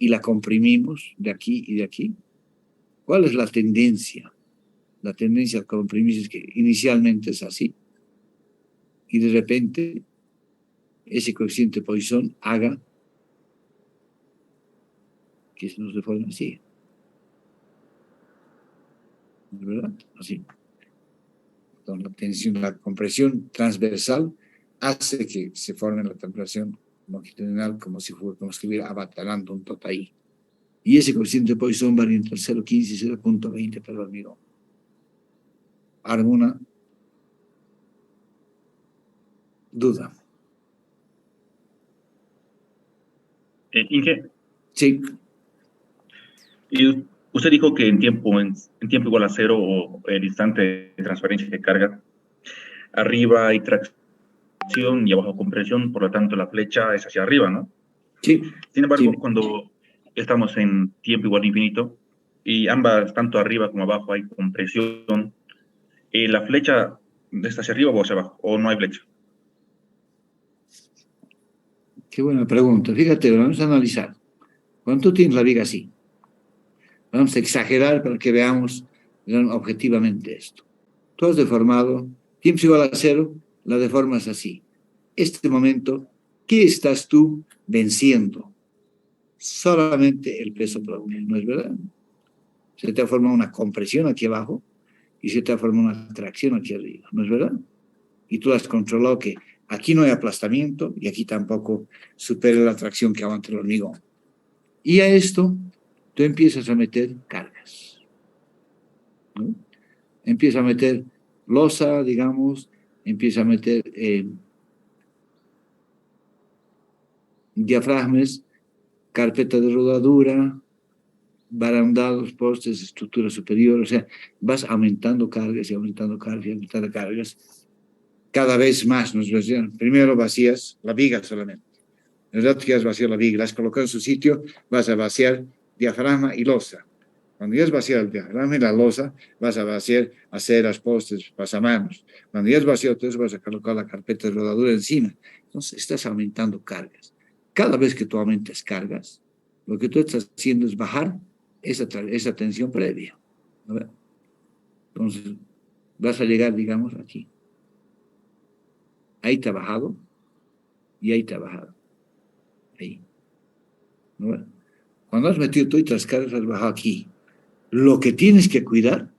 y la comprimimos de aquí y de aquí, ¿cuál es la tendencia? La tendencia al comprimir es que inicialmente es así, y de repente ese coeficiente Poisson haga que se nos deforme así. ¿Es verdad? Así. Entonces, la compresión transversal hace que se forme la deformación longitudinal como si estuviera abatalando un totaí. Y ese coeficiente de Poisson varía entre 0,15 y 0,20 para el hormigón. ¿Alguna duda? Inge, Sí. y usted dijo que en tiempo igual a cero o el instante de transferencia de carga, arriba hay tracción y abajo compresión, por lo tanto la flecha es hacia arriba, ¿no? Sí. Sin embargo, Sí. cuando estamos en tiempo igual a infinito y ambas, tanto arriba como abajo, hay compresión, ¿la flecha está hacia arriba o hacia abajo? ¿O no hay flecha? Qué buena pregunta. Fíjate, vamos a analizar. Cuando tú tienes la viga así, vamos a exagerar para que veamos objetivamente esto. Tú has deformado, tiempo igual a cero, la deformas así. Este momento, ¿qué estás tú venciendo? Solamente el peso propio, ¿no es verdad? Se te ha formado una compresión aquí abajo y se te ha formado una tracción aquí arriba, ¿no es verdad? Y tú has controlado que aquí no hay aplastamiento y aquí tampoco supera la tracción que aguanta el hormigón. Y a esto tú empiezas a meter cargas, ¿no? Empiezas a meter losa, digamos, empiezas a meter diafragmas, carpeta de rodadura, barandados, postes, estructura superior, o sea, vas aumentando cargas y aumentando cargas y aumentando cargas cada vez más. Primero vacías la viga solamente. En el rato que has vaciado la viga, la has colocado en su sitio, vas a vaciar diafragma y losa. Cuando ya has vaciado el diafragma y la losa, vas a vaciar aceras, postes, pasamanos. Cuando ya has vaciado todo eso, vas a colocar la carpeta de rodadura encima. Entonces, estás aumentando cargas. Cada vez que tú aumentas cargas, lo que tú estás haciendo es bajar esa tensión previa. ¿Verdad? Entonces, vas a llegar, digamos, aquí. Ahí te ha bajado y ahí te ha bajado. Ahí. ¿No? Cuando has metido todas las cargas, has bajado aquí. Lo que tienes que cuidar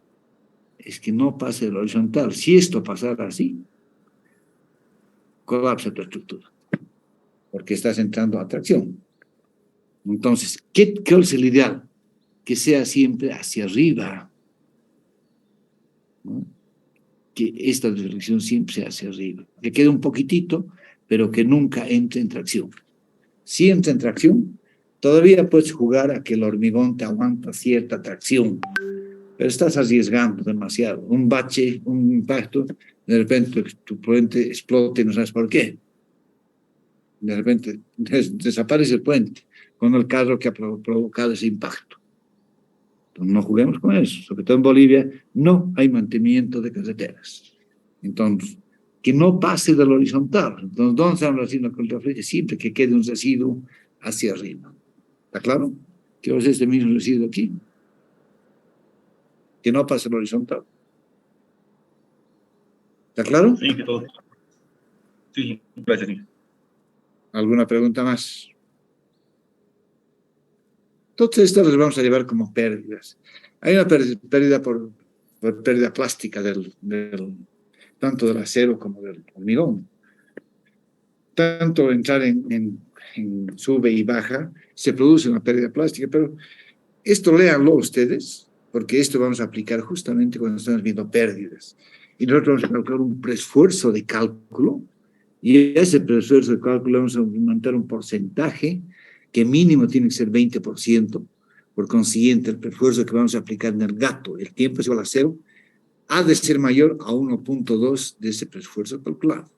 es que no pase el horizontal. Si esto pasara así, colapsa tu estructura, porque estás entrando a tracción. Entonces, ¿qué es el ideal? Que sea siempre hacia arriba, ¿no? Que esta dirección siempre sea hacia arriba, que quede un poquitito, pero que nunca entre en tracción. Si entra en tracción, todavía puedes jugar a que el hormigón te aguanta cierta tracción, pero estás arriesgando demasiado. Un bache, un impacto, de repente tu puente explote y no sabes por qué. De repente desaparece el puente con el carro que ha provocado ese impacto. Entonces, no juguemos con eso. Sobre todo en Bolivia no hay mantenimiento de carreteras. Entonces, que no pase del horizontal. Entonces, ¿dónde estamos haciendo con la flecha? Siempre que quede un residuo hacia arriba. ¿Está claro? Que va a ser este mismo residuo aquí. Que no pase el horizontal. ¿Está claro? Sí, que todo. Sí, gracias. Sí. ¿Alguna pregunta más? Entonces, estas las vamos a llevar como pérdidas. Hay una pérdida por pérdida plástica tanto del acero como del hormigón. Tanto entrar en sube y baja, se produce una pérdida plástica, pero esto léanlo ustedes, porque esto vamos a aplicar justamente cuando estamos viendo pérdidas. Y nosotros vamos a calcular un preesfuerzo de cálculo, y ese preesfuerzo de cálculo vamos a aumentar un porcentaje que mínimo tiene que ser 20%. Por consiguiente, el preesfuerzo que vamos a aplicar en el gato, el tiempo es igual a cero, ha de ser mayor a 1.2 de ese preesfuerzo calculado.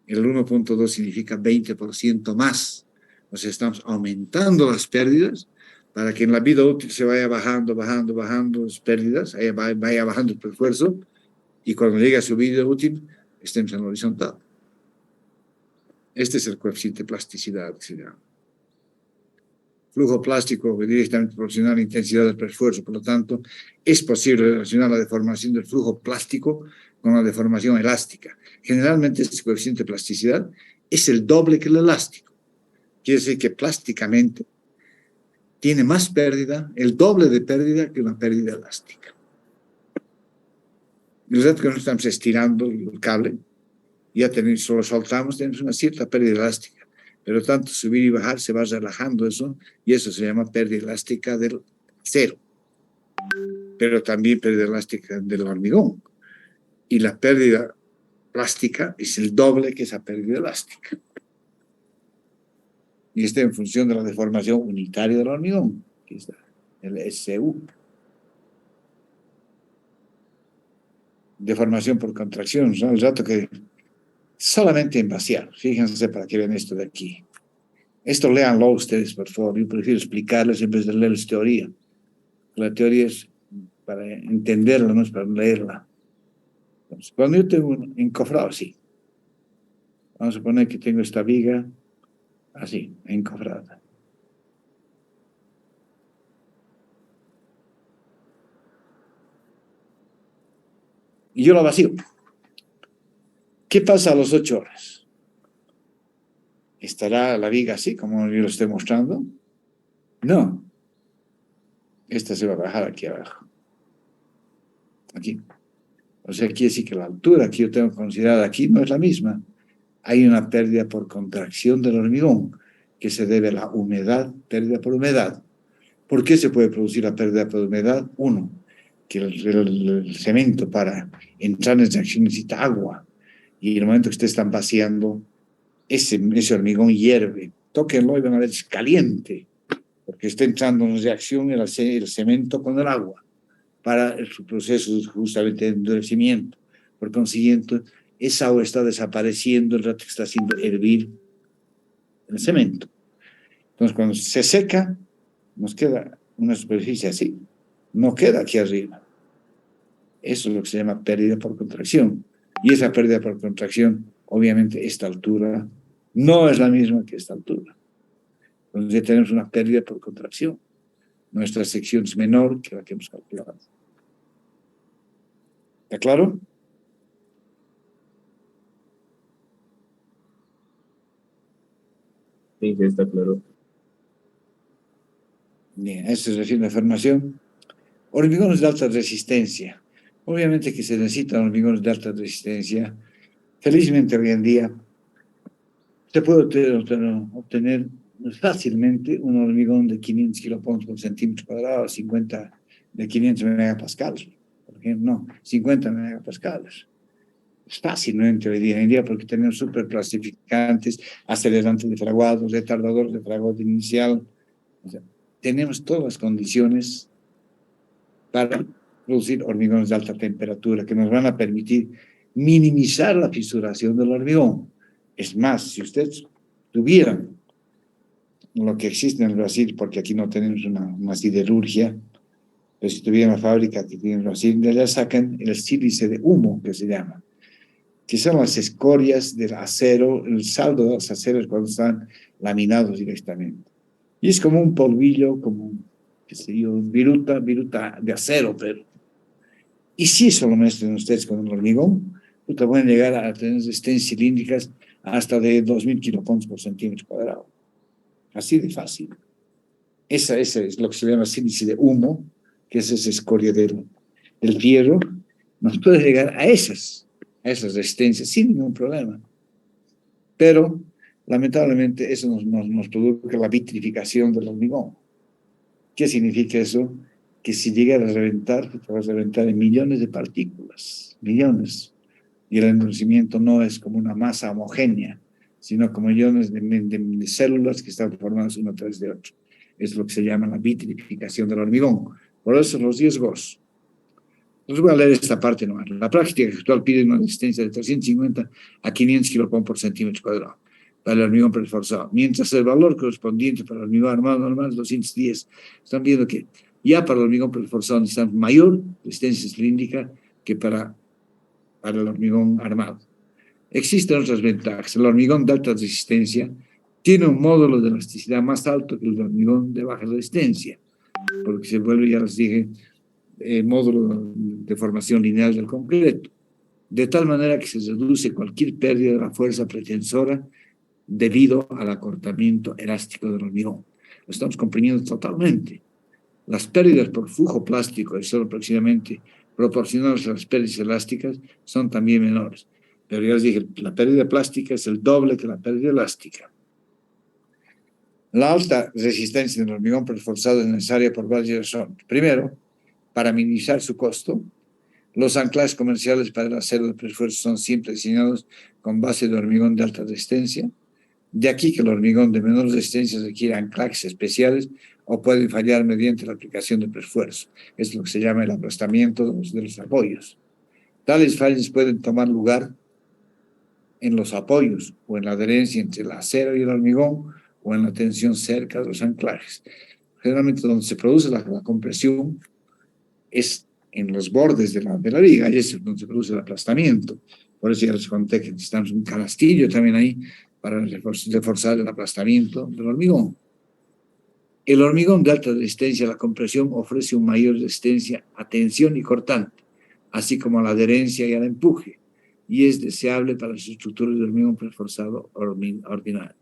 El 1.2 significa 20% más. O sea, estamos aumentando las pérdidas para que en la vida útil se vaya bajando las pérdidas, vaya bajando el esfuerzo, y cuando llegue a su vida útil, estemos en el horizontal. Este es el coeficiente de plasticidad que se llama. Flujo plástico directamente proporcional a la intensidad del esfuerzo, por lo tanto, es posible relacionar la deformación del flujo plástico con la deformación elástica. Generalmente, este coeficiente de plasticidad es el doble que el elástico. Quiere decir que plásticamente tiene más pérdida, el doble de pérdida que una pérdida elástica. Nosotros que no estamos estirando el cable, ya solo soltamos, tenemos una cierta pérdida elástica, pero tanto subir y bajar se va relajando eso, y eso se llama pérdida elástica del acero, pero también pérdida elástica del hormigón. Y la pérdida plástica es el doble que esa pérdida elástica. Y está en función de la deformación unitaria del hormigón, que es el SU. Deformación por contracción, ¿no? El rato que solamente en vaciar, fíjense para que vean esto de aquí. Esto léanlo ustedes, por favor. Yo prefiero explicarles en vez de leerles teoría. La teoría es para entenderla, no es para leerla. Entonces, cuando yo tengo un encofrado así, vamos a poner que tengo esta viga así, encofrada. Y yo la vacío. ¿Qué pasa a las 8 horas? ¿Estará la viga así, como yo lo estoy mostrando? No. Esta se va a bajar aquí abajo. Aquí. O sea, quiere decir que la altura que yo tengo considerada aquí no es la misma. Hay una pérdida por contracción del hormigón, que se debe a la humedad, pérdida por humedad. ¿Por qué se puede producir la pérdida por humedad? Uno, que el cemento para entrar en reacción necesita agua. Y en el momento que ustedes están vaciando, ese hormigón hierve. Tóquenlo y van a ver, es caliente, porque está entrando en reacción el cemento con el agua para su proceso justamente de endurecimiento. Por consiguiente, esa agua está desapareciendo el rato que está haciendo hervir el cemento. Entonces, cuando se seca, nos queda una superficie así, no queda aquí arriba. Eso es lo que se llama pérdida por contracción. Y esa pérdida por contracción, obviamente, esta altura no es la misma que esta altura. Entonces ya tenemos una pérdida por contracción. Nuestra sección es menor que la que hemos calculado. ¿Está claro? Sí, sí, está claro. Bien, a eso se refiere la formación. Hormigones de alta resistencia. Obviamente que se necesitan hormigones de alta resistencia. Felizmente hoy en día se puede obtener fácilmente un hormigón de 500 kilopascales por centímetro cuadrado, 50 de 500 megapascales, por ejemplo, no, 50 megapascales. Es fácilmente hoy en día porque tenemos superplastificantes, acelerantes de fraguado, retardadores de fraguado inicial. O sea, tenemos todas las condiciones para producir hormigones de alta temperatura que nos van a permitir minimizar la fisuración del hormigón. Es más, si ustedes tuvieran lo que existe en Brasil, porque aquí no tenemos una siderurgia, pero si tuvieran una fábrica que tiene en Brasil, de allá sacan el sílice de humo, que se llama, que son las escorias del acero, el saldo de los aceros cuando están laminados directamente. Y es como un polvillo, como, qué sé yo, viruta de acero, pero... Y si eso lo mezclan ustedes con el hormigón, pueden llegar a tener resistencias cilíndricas hasta de 2000 kilopascales por centímetro cuadrado. Así de fácil. Esa es lo que se llama sílice de humo, que es esa escoria del fierro. Nos puede llegar a esas resistencias sin ningún problema. Pero, lamentablemente, eso nos produce la vitrificación del hormigón. ¿Qué significa eso? Que si llega a reventar, te vas a reventar en millones de partículas, millones. Y el endurecimiento no es como una masa homogénea, sino como millones de células que están formadas uno tras de otro. Es lo que se llama la vitrificación del hormigón. Por eso los riesgos. Les voy a leer esta parte nomás. La práctica actual pide una resistencia de 350 a 500 kilopascales por centímetro cuadrado para el hormigón preforzado, mientras el valor correspondiente para el hormigón armado normal es 210. Están viendo que ya para el hormigón preforzado necesitan mayor resistencia cilíndrica que para el hormigón armado. Existen otras ventajas. El hormigón de alta resistencia tiene un módulo de elasticidad más alto que el hormigón de baja resistencia, porque se vuelve, ya les dije, el módulo de formación lineal del concreto, de tal manera que se reduce cualquier pérdida de la fuerza pretensora debido al acortamiento elástico del hormigón. Lo estamos comprimiendo totalmente. Las pérdidas por flujo plástico, que son aproximadamente proporcionales a las pérdidas elásticas, son también menores. Pero ya les dije, la pérdida plástica es el doble que la pérdida elástica. La alta resistencia del hormigón reforzado es necesaria por varias razones. Primero, para minimizar su costo, los anclajes comerciales para el acero de preesfuerzo son siempre diseñados con base de hormigón de alta resistencia. De aquí que el hormigón de menor resistencia requiere anclajes especiales o puede fallar mediante la aplicación de preesfuerzo. Es lo que se llama el aplastamiento de los apoyos. Tales fallos pueden tomar lugar en los apoyos o en la adherencia entre el acero y el hormigón o en la tensión cerca de los anclajes. Generalmente donde se produce la compresión es en los bordes de la viga y es donde se produce el aplastamiento. Por eso ya les conté que necesitamos un canastillo también ahí para reforzar el aplastamiento del hormigón. El hormigón de alta resistencia a la compresión ofrece una mayor resistencia a tensión y cortante, así como a la adherencia y al empuje, y es deseable para las estructuras de hormigón reforzado ordinario.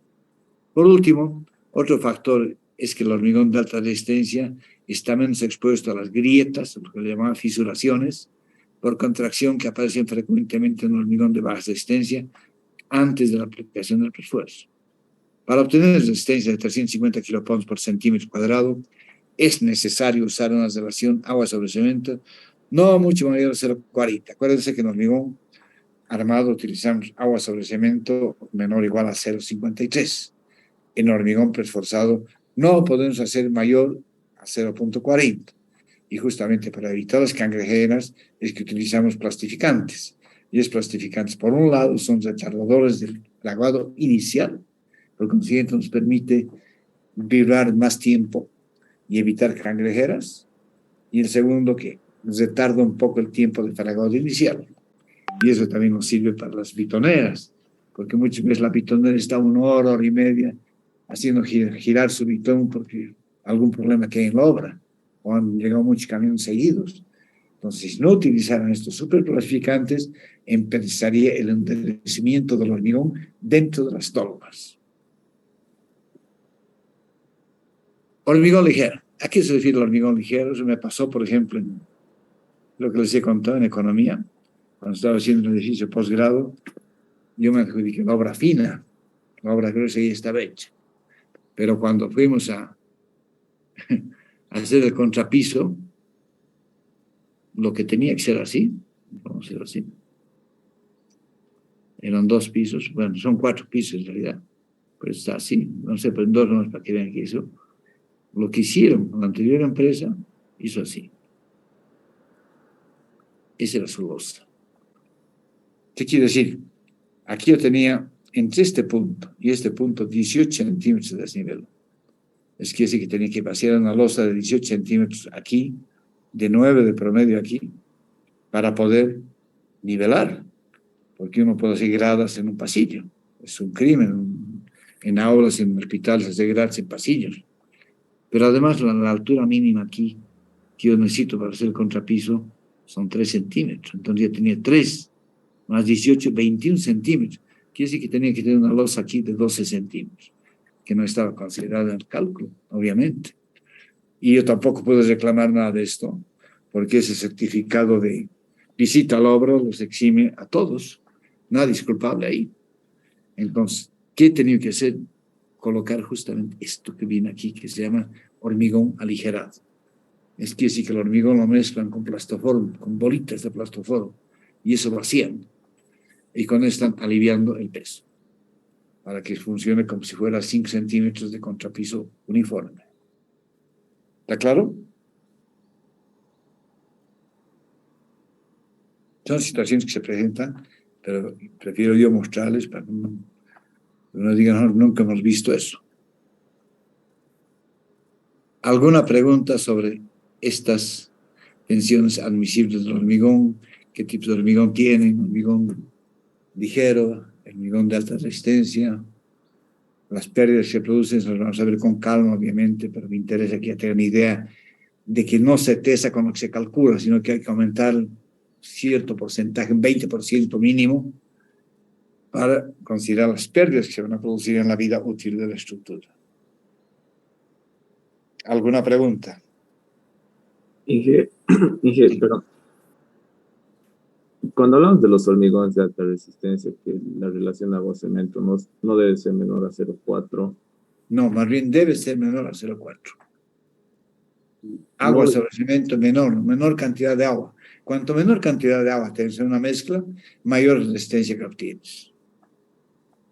Por último, otro factor es que el hormigón de alta resistencia está menos expuesto a las grietas, lo que le llaman fisuraciones, por contracción que aparecen frecuentemente en el hormigón de baja resistencia antes de la aplicación del refuerzo. Para obtener resistencia de 350 kilopascals por centímetro cuadrado, es necesario usar una relación agua sobre cemento no mucho mayor a 0,40. Acuérdense que en hormigón armado utilizamos agua sobre cemento menor o igual a 0,53. En hormigón preesforzado no podemos hacer mayor a 0,40. Y justamente para evitar las cangrejeras es que utilizamos plastificantes. Y los plastificantes, por un lado, son retardadores del lavado inicial, por consiguiente nos permite vibrar más tiempo y evitar cangrejeras. Y el segundo, que retarda un poco el tiempo de fragado inicial. Y eso también nos sirve para las bitoneras, porque muchas veces la bitonera está 1 hora, hora y media, haciendo girar su bitón porque algún problema que hay en la obra, o han llegado muchos camiones seguidos. Entonces, si no utilizaran estos superplastificantes, empezaría el endurecimiento del hormigón dentro de las tolvas. Hormigón ligero. ¿A qué se refiere el hormigón ligero? Eso me pasó, por ejemplo, en lo que les he contado en economía, cuando estaba haciendo un edificio posgrado, yo me adjudiqué la obra fina, la obra gruesa ya estaba hecha. Pero cuando fuimos a hacer el contrapiso, lo que tenía que ser así, vamos a decirlo así, eran 2 pisos, bueno, son 4 pisos en realidad, pues está así, no sé, pues 2 nomás para que vean que hizo. Lo que hicieron la anterior empresa, hizo así. Esa era su losa. ¿Qué quiere decir? Aquí yo tenía entre este punto y este punto 18 centímetros de desnivel. Es que decir que tenía que vaciar una losa de 18 centímetros aquí, de 9 de promedio aquí, para poder nivelar, porque uno puede hacer gradas en un pasillo. Es un crimen en aulas, en hospitales, hacer gradas en pasillos. Pero además la altura mínima aquí que yo necesito para hacer el contrapiso son 3 centímetros. Entonces ya tenía 3 más 18, 21 centímetros. Quiere decir que tenía que tener una losa aquí de 12 centímetros, que no estaba considerada en el cálculo, obviamente. Y yo tampoco puedo reclamar nada de esto, porque ese certificado de visita al obra los exime a todos. Nadie es culpable ahí. Entonces, ¿qué he tenido que hacer? Colocar justamente esto que viene aquí, que se llama hormigón aligerado. Es que sí que el hormigón lo mezclan con plastoforo, con bolitas de plastoforo, y eso vacían. Y con eso están aliviando el peso, para que funcione como si fuera 5 centímetros de contrapiso uniforme. ¿Está claro? Son situaciones que se presentan, pero prefiero yo mostrarles para que no digan, no, nunca hemos visto eso. ¿Alguna pregunta sobre estas tensiones admisibles del hormigón? ¿Qué tipo de hormigón tienen? ¿Hormigón ligero? ¿Hormigón de alta resistencia? Las pérdidas que se producen las vamos a ver con calma, obviamente, pero me interesa que ya tengan idea de que no se tesa con lo que se calcula, sino que hay que aumentar cierto porcentaje, un 20% mínimo, para considerar las pérdidas que se van a producir en la vida útil de la estructura. ¿Alguna pregunta? Inge, pero cuando hablamos de los hormigones de alta resistencia, que la relación agua-cemento no debe ser menor a 0,4, No, más bien debe ser menor a 0,4. No, Agua sobre cemento menor cantidad de agua. Cuanto menor cantidad de agua tienes en una mezcla, mayor resistencia que obtienes.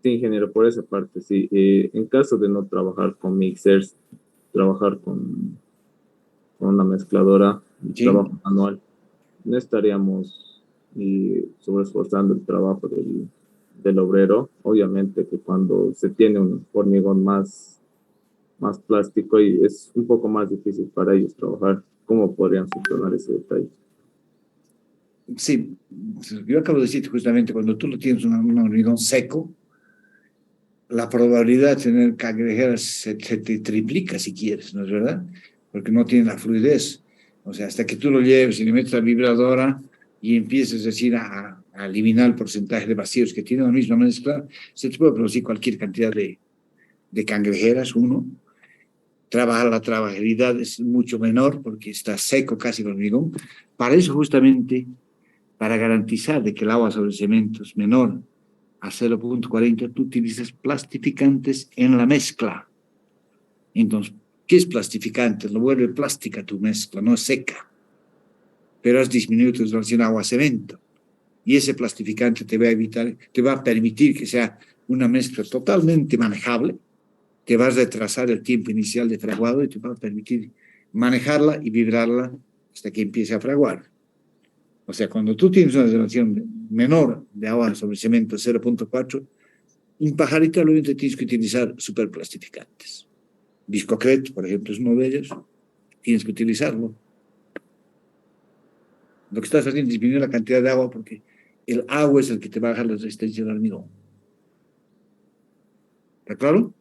sí, ingeniero, por esa parte, sí. En caso de no trabajar con mixers, trabajar con una mezcladora, ¿Sí? trabajo manual, no estaríamos sobreesforzando el trabajo del obrero. Obviamente que cuando se tiene un hormigón más plástico y es un poco más difícil para ellos trabajar, ¿cómo podrían solucionar ese detalle? Sí, yo acabo de decir justamente, cuando tú lo tienes un hormigón seco, la probabilidad de tener cangrejeras se te triplica si quieres, ¿no es verdad? Porque no tiene la fluidez. O sea, hasta que tú lo lleves y le metes la vibradora y empieces, es decir, a eliminar el porcentaje de vacíos que tiene la misma mezcla, se te puede producir cualquier cantidad de cangrejeras, uno. La trabajabilidad es mucho menor porque está seco casi el hormigón. Para eso justamente, para garantizar de que el agua sobre el cemento es menor a 0,40, tú utilizas plastificantes en la mezcla. Entonces, ¿qué es plastificante? Lo vuelve plástica tu mezcla, no es seca, pero has disminuido tu relación agua-cemento. Y ese plastificante te va a permitir que sea una mezcla totalmente manejable, te va a retrasar el tiempo inicial de fraguado y te va a permitir manejarla y vibrarla hasta que empiece a fraguar. O sea, cuando tú tienes una relación menor de agua sobre cemento 0,4, un pajarito obviamente tienes que utilizar superplastificantes. Viscocret, por ejemplo, es uno de ellos. Tienes que utilizarlo. Lo que estás haciendo es disminuir la cantidad de agua porque el agua es el que te baja la resistencia del hormigón. ¿Está claro?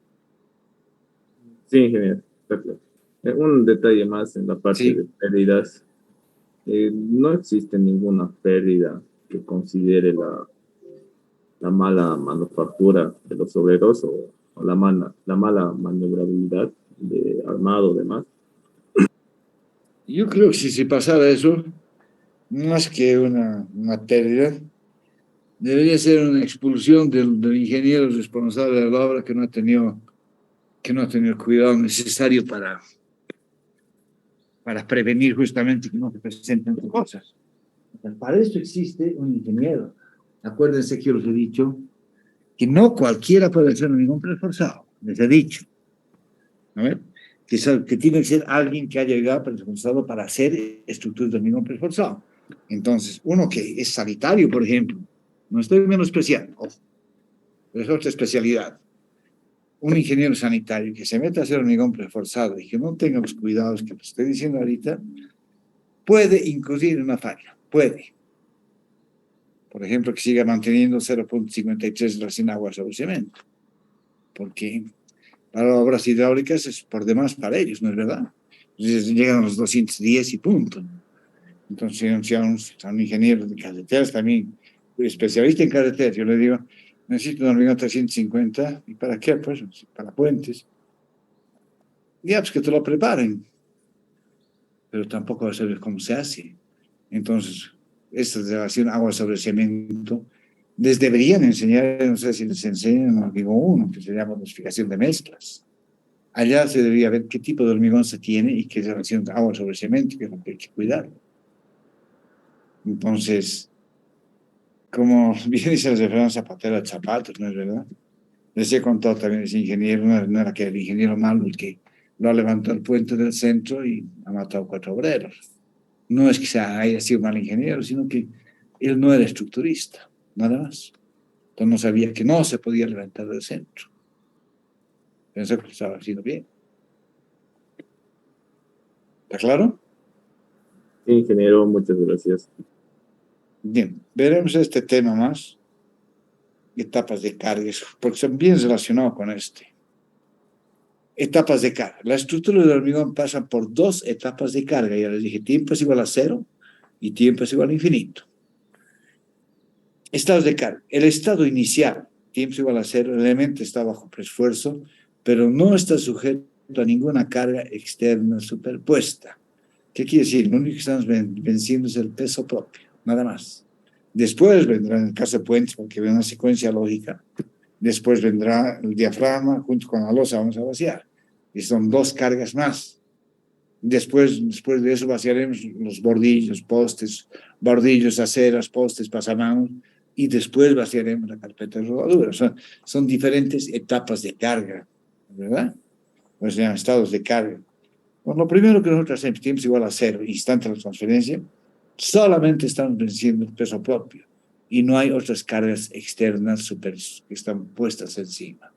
Sí, ingeniero, está claro. Un detalle más en la parte de Sí. pérdidas. No existe ninguna pérdida que considere la mala manufactura de los obreros o la mala maniobrabilidad de armado, demás. Yo creo que si se pasara eso, más que una pérdida, debería ser una expulsión del ingeniero responsable de la obra que no ha tenido el cuidado necesario para prevenir justamente que no se presenten cosas. Para esto existe un ingeniero. Acuérdense que yo les he dicho que no cualquiera puede ser ningún preforzado. Les he dicho, ¿no? Que tiene que ser alguien que haya llegado preforzado para hacer estructuras de hormigón preforzado. Entonces, uno que es sanitario, por ejemplo, no estoy menospreciando, pero es otra especialidad. Un ingeniero sanitario que se meta a hacer hormigón preforzado y que no tenga los cuidados que les estoy diciendo ahorita, puede incurrir en una falla, puede. Por ejemplo, que siga manteniendo 0,53 relación agua sobre cemento, porque para obras hidráulicas es por demás para ellos, ¿no es verdad? Entonces llegan a los 210 y punto. Entonces, si a un ingeniero de carreteras también, especialista en carreteras, yo le digo, necesito un hormigón 350, ¿y para qué? Pues para puentes. Ya, pues que te lo preparen, pero tampoco va a saber cómo se hace. Entonces, esta relación agua sobre cemento, les deberían enseñar, no sé si les enseñan en hormigón 1, que se llama dosificación de mezclas. Allá se debería ver qué tipo de hormigón se tiene y qué relación de agua sobre cemento, que es lo que hay que cuidar. Entonces, como bien dice el refrán zapatero de zapatos, ¿no es verdad? Les he contado también ese ingeniero, no era que el ingeniero malo el que lo ha levantado el puente del centro y ha matado 4 obreros. No es que haya sido mal ingeniero, sino que él no era estructurista, nada más. Entonces no sabía que no se podía levantar del centro. Pensó que lo estaba haciendo bien. ¿Está claro? Sí, ingeniero, muchas gracias. Bien, veremos este tema más, etapas de cargas, porque son bien relacionados con este. Etapas de carga. La estructura del hormigón pasa por 2 etapas de carga. Ya les dije, tiempo es igual a 0 y tiempo es igual a infinito. Estados de carga. El estado inicial, tiempo es igual a 0, el elemento está bajo esfuerzo, pero no está sujeto a ninguna carga externa superpuesta. ¿Qué quiere decir? Lo único que estamos venciendo es el peso propio, nada más. Después vendrá, en el caso de puentes, porque ve una secuencia lógica, después vendrá el diafragma, junto con la losa vamos a vaciar. Y son dos cargas más. Después de eso vaciaremos los bordillos, postes, bordillos, aceras, postes, pasamanos, y después vaciaremos la carpeta de rodadura. O sea, son diferentes etapas de carga, ¿verdad? Pues se llaman estados de carga. Bueno, lo primero que nosotros hacemos, tiempo es igual a cero, instante de la transferencia, solamente estamos venciendo el peso propio y no hay otras cargas externas que están puestas encima.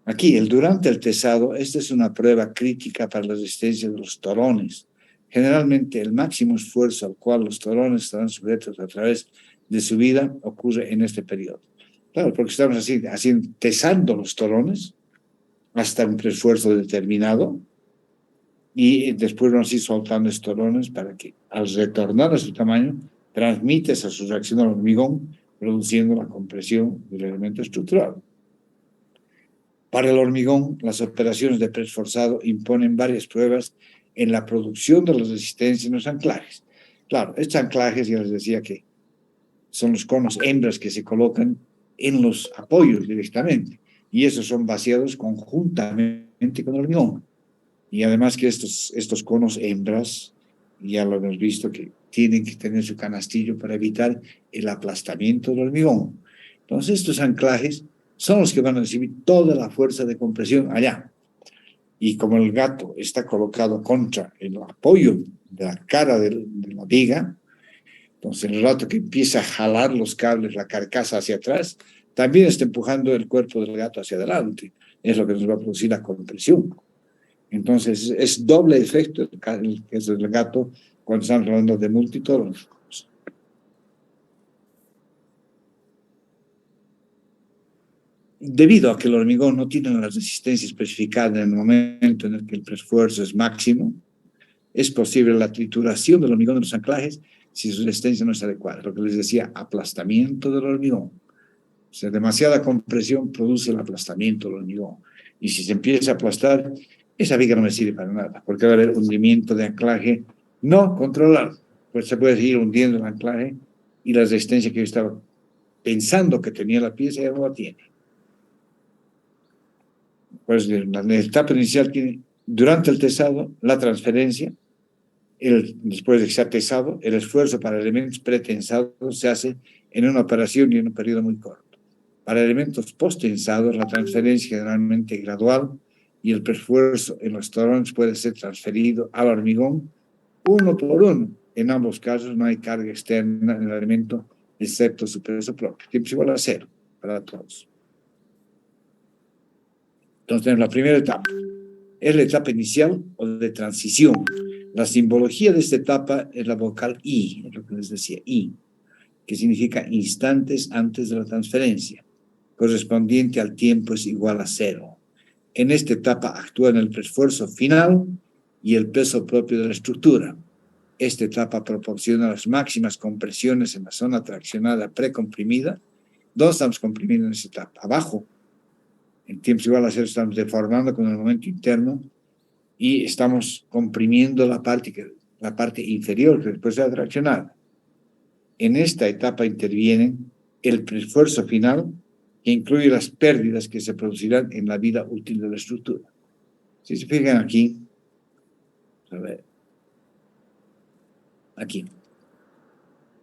Aquí, durante el tesado, esta es una prueba crítica para la resistencia de los torones. Generalmente, el máximo esfuerzo al cual los torones estarán sujetos a través de su vida ocurre en este periodo. Claro, porque estamos tesando los torones hasta un esfuerzo determinado y después vamos a ir soltando estos torones para que, al retornar a su tamaño, transmite esa su reacción al hormigón, produciendo la compresión del elemento estructural. Para el hormigón, las operaciones de press forzado imponen varias pruebas en la producción de la resistencia en los anclajes. Claro, estos anclajes, ya les decía que son los conos hembras que se colocan en los apoyos directamente, y esos son vaciados conjuntamente con el hormigón. Y además que estos conos hembras, ya lo hemos visto, que tienen que tener su canastillo para evitar el aplastamiento del hormigón. Entonces, estos anclajes son los que van a recibir toda la fuerza de compresión allá. Y como el gato está colocado contra el apoyo de la cara de la viga, entonces en el rato que empieza a jalar los cables, la carcasa hacia atrás, también está empujando el cuerpo del gato hacia adelante. Es lo que nos va a producir la compresión. Entonces es doble efecto el que es el gato cuando estamos hablando de multitoros. Debido a que el hormigón no tiene la resistencia especificada en el momento en el que el esfuerzo es máximo, es posible la trituración del hormigón de los anclajes si su resistencia no es adecuada. Lo que les decía, aplastamiento del hormigón. O sea, demasiada compresión produce el aplastamiento del hormigón. Y si se empieza a aplastar, esa viga no me sirve para nada, porque va a haber hundimiento de anclaje no controlado. Pues se puede seguir hundiendo el anclaje y la resistencia que yo estaba pensando que tenía la pieza ya no la tiene. Pues la etapa inicial tiene, durante el tesado, la transferencia, después de que se ha tesado, el esfuerzo para elementos pretensados se hace en una operación y en un periodo muy corto. Para elementos postensados, la transferencia generalmente gradual y el esfuerzo en los torones puede ser transferido al hormigón uno por uno. En ambos casos no hay carga externa en el elemento excepto su peso propio. Tiempo igual a cero para todos. Entonces tenemos la primera etapa. Es la etapa inicial o de transición. La simbología de esta etapa es la vocal I, es lo que les decía, I, que significa instantes antes de la transferencia, correspondiente al tiempo es igual a cero. En esta etapa actúan el esfuerzo final y el peso propio de la estructura. Esta etapa proporciona las máximas compresiones en la zona traccionada precomprimida. ¿Dónde estamos comprimiendo en esta etapa? Abajo. En tiempo igual a cero estamos deformando con el momento interno y estamos comprimiendo la parte inferior que después será traccionada. En esta etapa interviene el esfuerzo final que incluye las pérdidas que se producirán en la vida útil de la estructura. Si se fijan aquí, a ver, aquí,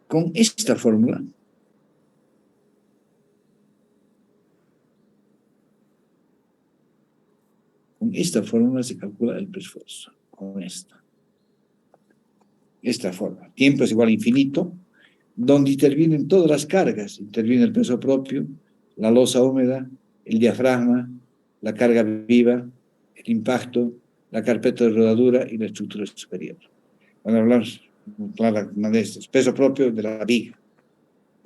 con esta fórmula, se calcula el esfuerzo, con esta forma. Tiempo es igual a infinito, donde intervienen todas las cargas, interviene el peso propio, la losa húmeda, el diafragma, la carga viva, el impacto, la carpeta de rodadura y la estructura superior. Cuando hablamos de estos, peso propio de la viga,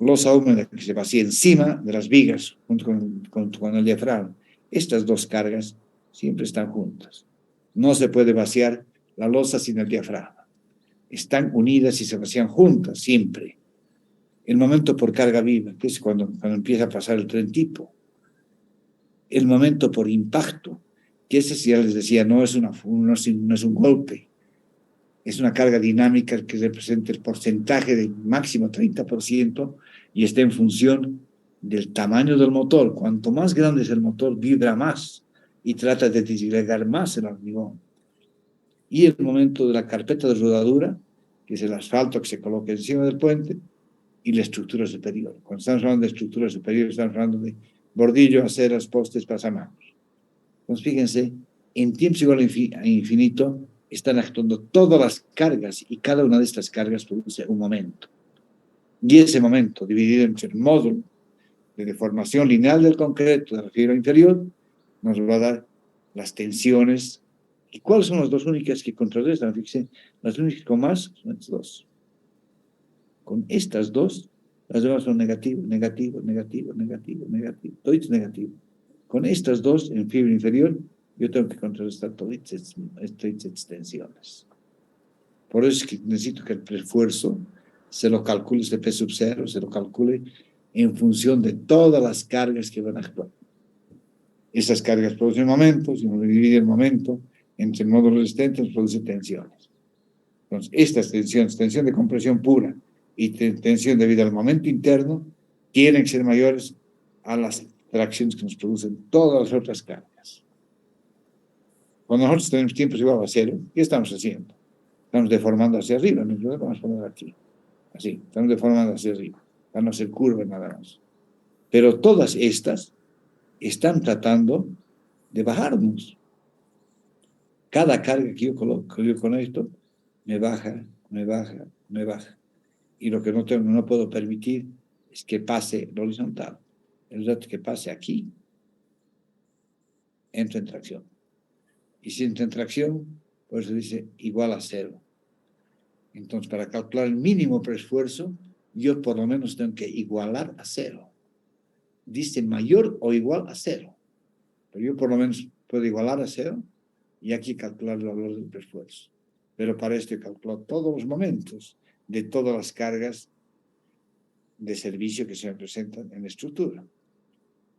losa húmeda que se vacía encima de las vigas junto con el diafragma. Estas dos cargas siempre están juntas. No se puede vaciar la losa sin el diafragma. Están unidas y se vacían juntas siempre. El momento por carga viva, que es cuando empieza a pasar el tren tipo. El momento por impacto, que ese, ya les decía, no es un golpe, es una carga dinámica que representa el porcentaje del máximo 30% y está en función del tamaño del motor. Cuanto más grande es el motor, vibra más y trata de disgregar más el hormigón. Y el momento de la carpeta de rodadura, que es el asfalto que se coloca encima del puente, y la estructura superior. Cuando estamos hablando de estructura superior, estamos hablando de bordillo, aceras, postes, pasamanos. Entonces, fíjense, en tiempo igual a infinito están actuando todas las cargas y cada una de estas cargas produce un momento. Y ese momento, dividido entre el módulo de deformación lineal del concreto de la fibra inferior, nos va a dar las tensiones. ¿Y cuáles son las dos únicas que contrarrestan? Fíjense, las únicas con más son estas dos. Con estas dos, las demás son negativo, negativo, negativo, negativo, negativo. Todo es negativo. Con estas dos, en fibra inferior, yo tengo que contrarrestar todas estas tensiones. Por eso es que necesito que el esfuerzo se lo calcule, este P sub 0, se lo calcule en función de todas las cargas que van a actuar. Esas cargas producen momentos, y uno divide el momento entre el módulo resistente, nos produce tensiones. Entonces, estas tensiones, tensión de compresión pura y tensión debido al momento interno, tienen que ser mayores a las tracciones que nos producen todas las otras cargas. Cuando nosotros tenemos tiempos igual a cero, ¿qué estamos haciendo? Estamos deformando hacia arriba, ¿no? Lo vamos a poner aquí. Así, estamos deformando hacia arriba, para no hacer curva nada más. Pero todas estas están tratando de bajarnos. Cada carga que yo coloco, yo con esto, me baja, me baja, me baja. Y lo que no puedo permitir es que pase lo horizontal. El rato que pase aquí, entra en tracción. Y si entra en tracción, pues se dice igual a cero. Entonces, para calcular el mínimo preesfuerzo, yo por lo menos tengo que igualar a cero. Dice mayor o igual a cero. Pero yo por lo menos puedo igualar a cero y aquí calcular el valor del preesfuerzo. Pero para esto he calculado todos los momentos de todas las cargas de servicio que se representan en la estructura.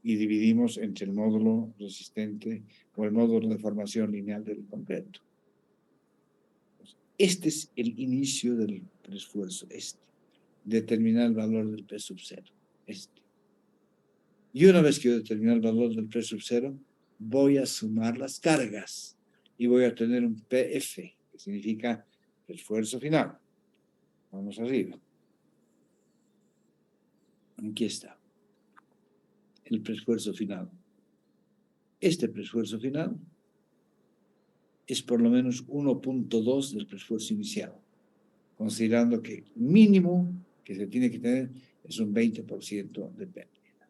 Y dividimos entre el módulo resistente o el módulo de formación lineal del concreto. Este es el inicio del esfuerzo, determinar el valor del P sub 0, Y una vez que yo determino el valor del P sub 0, voy a sumar las cargas y voy a tener un PF, que significa esfuerzo final. Vamos arriba. Aquí está el preesfuerzo final. Este preesfuerzo final es por lo menos 1.2 del preesfuerzo inicial, considerando que el mínimo que se tiene que tener es un 20% de pérdida.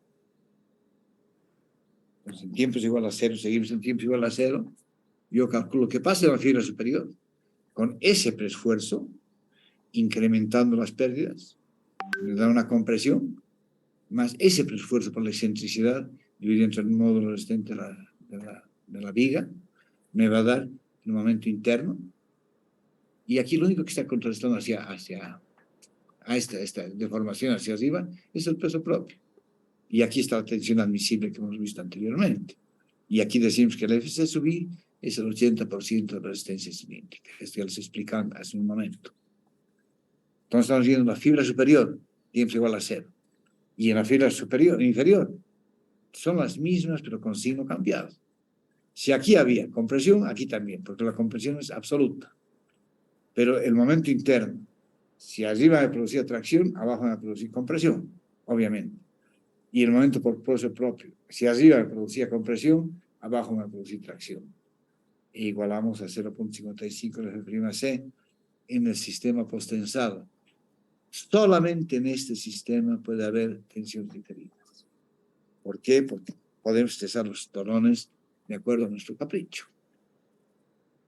Entonces, en tiempo es igual a cero, seguimos en tiempo igual a cero, yo calculo que pase a la fibra superior con ese preesfuerzo, incrementando las pérdidas, me da una compresión, más ese preesfuerzo por la excentricidad, dividido entre el módulo resistente de la viga, me va a dar el momento interno. Y aquí lo único que está contrarrestando a esta deformación hacia arriba es el peso propio. Y aquí está la tensión admisible que hemos visto anteriormente. Y aquí decimos que el FC sub I es el 80% de resistencia cilíndrica. Esto ya les explican hace un momento. Entonces estamos viendo la fibra superior, tiempo igual a cero. Y en la fibra inferior son las mismas, pero con signo cambiado. Si aquí había compresión, aquí también, porque la compresión es absoluta. Pero el momento interno, si arriba me producía tracción, abajo me producía compresión, obviamente. Y el momento por peso propio, si arriba me producía compresión, abajo me producía tracción. E igualamos a 0.55 de F'(C) en el sistema posttensado. Solamente en este sistema puede haber tensiones diferidas. ¿Por qué? Porque podemos tensar los torones de acuerdo a nuestro capricho.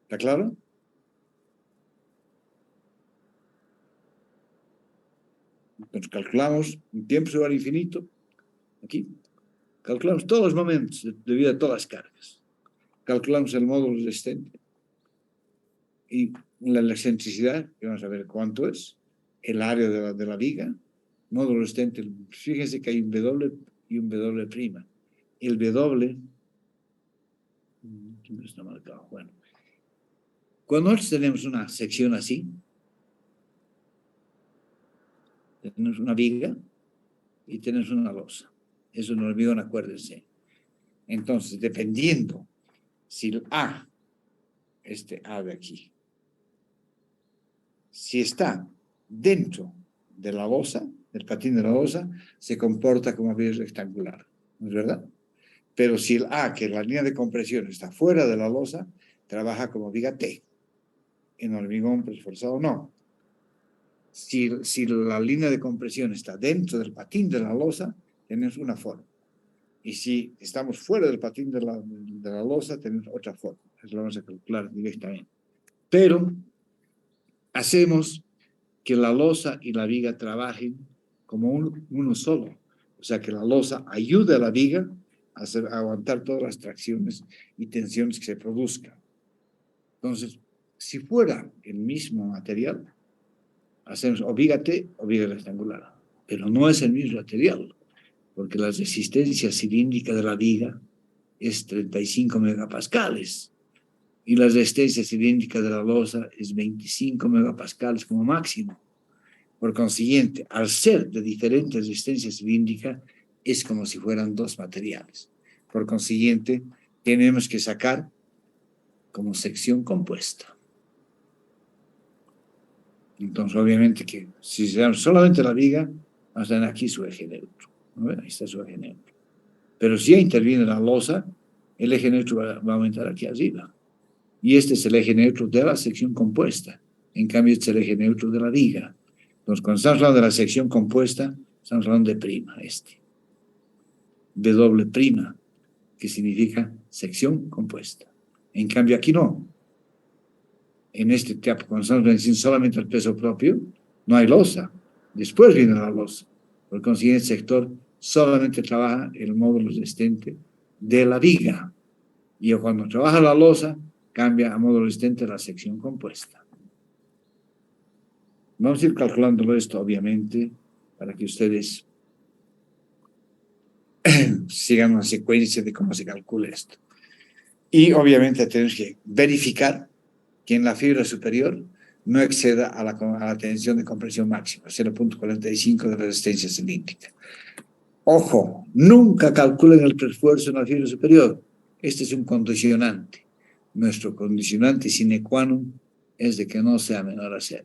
¿Está claro? Entonces calculamos un tiempo igual a infinito. Aquí calculamos todos los momentos debido a todas las cargas. Calculamos el módulo resistente y la excentricidad, que vamos a ver cuánto es, el área de la viga, módulo resistente. Fíjense que hay un W y un W'. El W, no está marcado, bueno. Cuando nosotros tenemos una sección así, tenemos una viga y tenemos una losa. Es un hormigón, acuérdense. Entonces, dependiendo si el A, este A de aquí, si está dentro de la losa, del patín de la losa, se comporta como viga rectangular, ¿no es verdad? Pero si el A, que es la línea de compresión, está fuera de la losa, trabaja como viga T. En hormigón preesforzado no. Si la línea de compresión está dentro del patín de la losa, tenemos una forma. Y si estamos fuera del patín de la losa, tenemos otra forma. Eso lo vamos a calcular directamente. Pero hacemos que la losa y la viga trabajen como uno solo. O sea, que la losa ayude a la viga a aguantar todas las tracciones y tensiones que se produzcan. Entonces, si fuera el mismo material, hacemos o viga T o viga rectangular. Pero no es el mismo material, porque la resistencia cilíndrica de la viga es 35 megapascales y la resistencia cilíndrica de la losa es 25 megapascales como máximo. Por consiguiente, al ser de diferente resistencia cilíndrica, es como si fueran dos materiales. Por consiguiente, tenemos que sacar como sección compuesta. Entonces, obviamente que si se dan solamente la viga, vamos a tener aquí su eje neutro. ¿No? Ahí está su eje neutro. Pero si ya interviene la losa, el eje neutro va a aumentar aquí arriba. Y este es el eje neutro de la sección compuesta. En cambio, este es el eje neutro de la viga. Entonces, cuando estamos hablando de la sección compuesta, estamos hablando de prima, de doble prima, que significa sección compuesta. En cambio, aquí no. En este tipo, cuando estamos diciendo solamente el peso propio, no hay losa. Después viene la losa. Por consiguiente, el sector solamente trabaja el módulo resistente de la viga. Y cuando trabaja la losa, cambia a módulo resistente la sección compuesta. Vamos a ir calculándolo esto, obviamente, para que ustedes sigan una secuencia de cómo se calcula esto. Y obviamente tenemos que verificar que en la fibra superior no exceda a la tensión de compresión máxima, 0.45 de resistencia cilíndrica. Ojo, nunca calculen el preesfuerzo en la fibra superior. Este es un condicionante. Nuestro condicionante sine qua non es de que no sea menor a 0.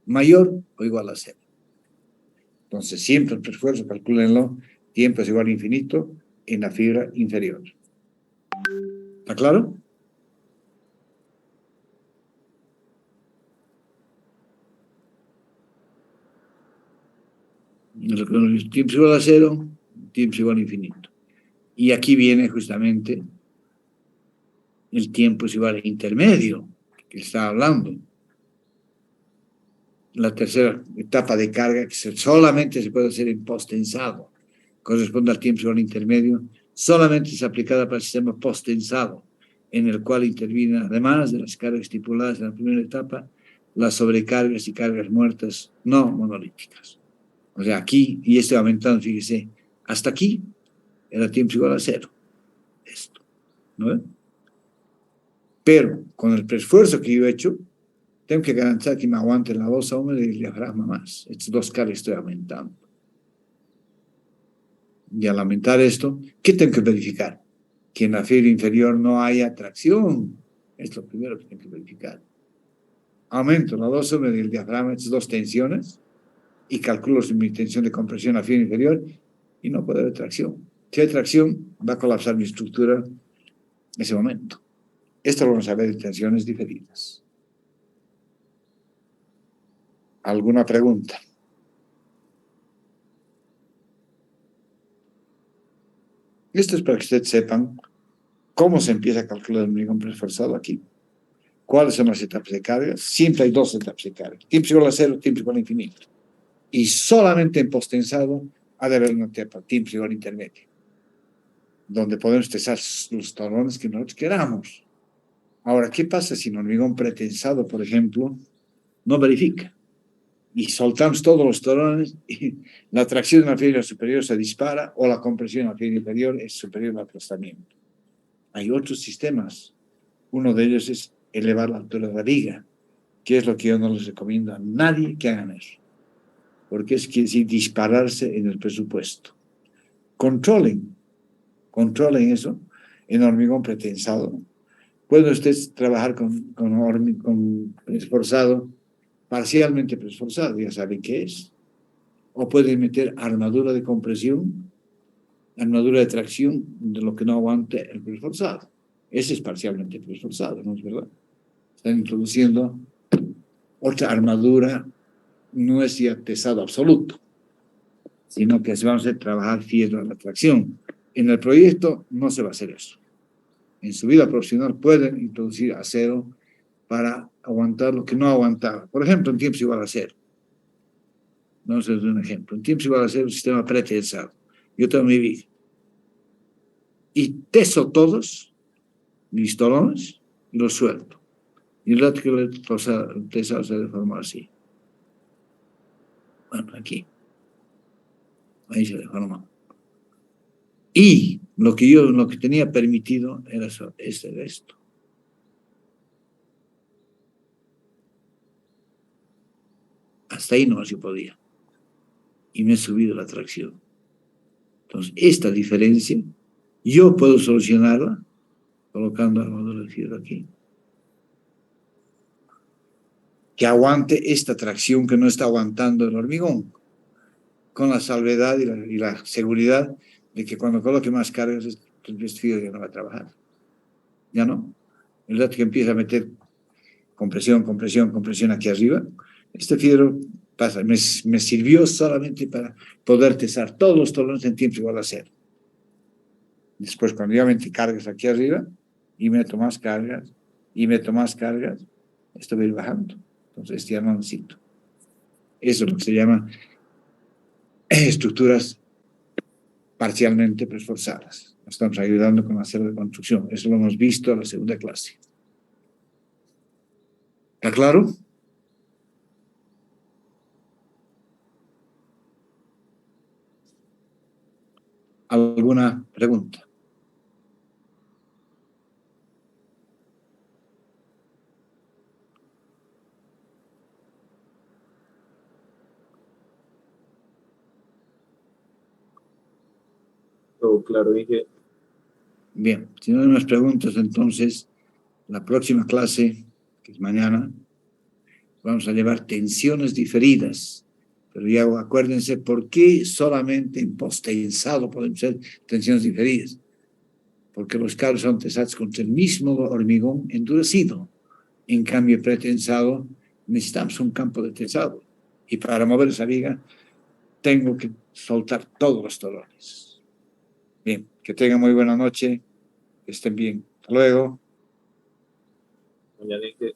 Mayor o igual a 0. Entonces, siempre el preesfuerzo, calcúlenlo, tiempo es igual a infinito en la fibra inferior. ¿Está claro? Tiempo es igual a 0, tiempo es igual a infinito. Y aquí viene justamente el tiempo es igual a intermedio, que está hablando. La tercera etapa de carga, que solamente se puede hacer en post-tensado, corresponde al tiempo igual a intermedio, solamente es aplicada para el sistema post-tensado, en el cual intervienen, además de las cargas estipuladas en la primera etapa, las sobrecargas y cargas muertas no monolíticas. O sea, aquí, y estoy aumentando, fíjese, hasta aquí era tiempo igual a 0. Esto, ¿no? Pero con el preesfuerzo que yo he hecho, tengo que garantizar que me aguante la losa húmeda y el diafragma más. Estas dos cargas estoy aumentando. Y al aumentar esto, ¿qué tengo que verificar? Que en la fibra inferior no haya tracción. Es lo primero que tengo que verificar. Aumento la losa húmeda y el diafragma, estas dos tensiones, y calculo mi tensión de compresión en la fibra inferior, y no puede haber tracción. Si hay tracción, va a colapsar mi estructura en ese momento. Esto lo vamos a ver en tensiones diferidas. ¿Alguna pregunta? Esto es para que ustedes sepan cómo se empieza a calcular el hormigón preesforzado aquí. ¿Cuáles son las etapas de carga? Siempre hay dos etapas de carga. Tiempo igual a 0, tiempo igual a infinito. Y solamente en posttensado ha de haber una etapa, tiempo igual a intermedio, donde podemos tensar los torones que nosotros queramos. Ahora, ¿qué pasa si en hormigón pretensado, por ejemplo, no verifica? Y soltamos todos los torones y la tracción en la fibra superior se dispara o la compresión en la fibra inferior es superior al aplastamiento. Hay otros sistemas. Uno de ellos es elevar la altura de la viga, que es lo que yo no les recomiendo a nadie que hagan eso, porque es que sí dispararse en el presupuesto. controlen eso en hormigón pretensado. Puede usted trabajar con esforzado, parcialmente preesforzado, ya saben qué es. O puede meter armadura de compresión, armadura de tracción, de lo que no aguante el preesforzado. Ese es parcialmente preesforzado, ¿no es verdad? Están introduciendo otra armadura, no es ya pesado absoluto, sino que se va a hacer trabajar fierro a la tracción. En el proyecto no se va a hacer eso. En su vida profesional pueden introducir acero para aguantar lo que no aguantaba. Por ejemplo, en tiempos igual a cero. Vamos a hacer un ejemplo. En tiempos igual a cero, un sistema pretensado. Yo tengo mi vida. Y teso todos mis tolones y los suelto. Y el rato que lo he tesado se deforma así. Bueno, aquí. Ahí se deforma. Y lo que tenía permitido era esto. Hasta ahí no se podía. Y me he subido la tracción. Entonces, esta diferencia, yo puedo solucionarla colocando armadura de fierro aquí. Que aguante esta tracción que no está aguantando el hormigón. Con la salvedad y la seguridad de que cuando coloque más cargas, el fierro ya no va a trabajar. Ya no. El rato que empieza a meter compresión aquí arriba, este fierro pasa, me sirvió solamente para poder tesar todos los tolones en tiempo igual a cero. Después, cuando ya metí cargas aquí arriba, y meto más cargas, esto va a ir bajando. Entonces, ya no necesito. Eso es lo que se llama estructuras parcialmente preesforzadas. Nos estamos ayudando con acero de construcción. Eso lo hemos visto en la segunda clase. ¿Está claro? ¿Alguna pregunta? Todo claro, dije. Bien, si no hay más preguntas, entonces, la próxima clase, que es mañana, vamos a llevar tensiones diferidas. Pero ya acuérdense, ¿por qué solamente en posttensado pueden ser tensiones diferidas? Porque los cables son tesados con el mismo hormigón endurecido. En cambio, pretensado, necesitamos un campo de tensado. Y para mover esa viga, tengo que soltar todos los tolones. Bien, que tengan muy buena noche, que estén bien. Hasta luego. Mañana dije.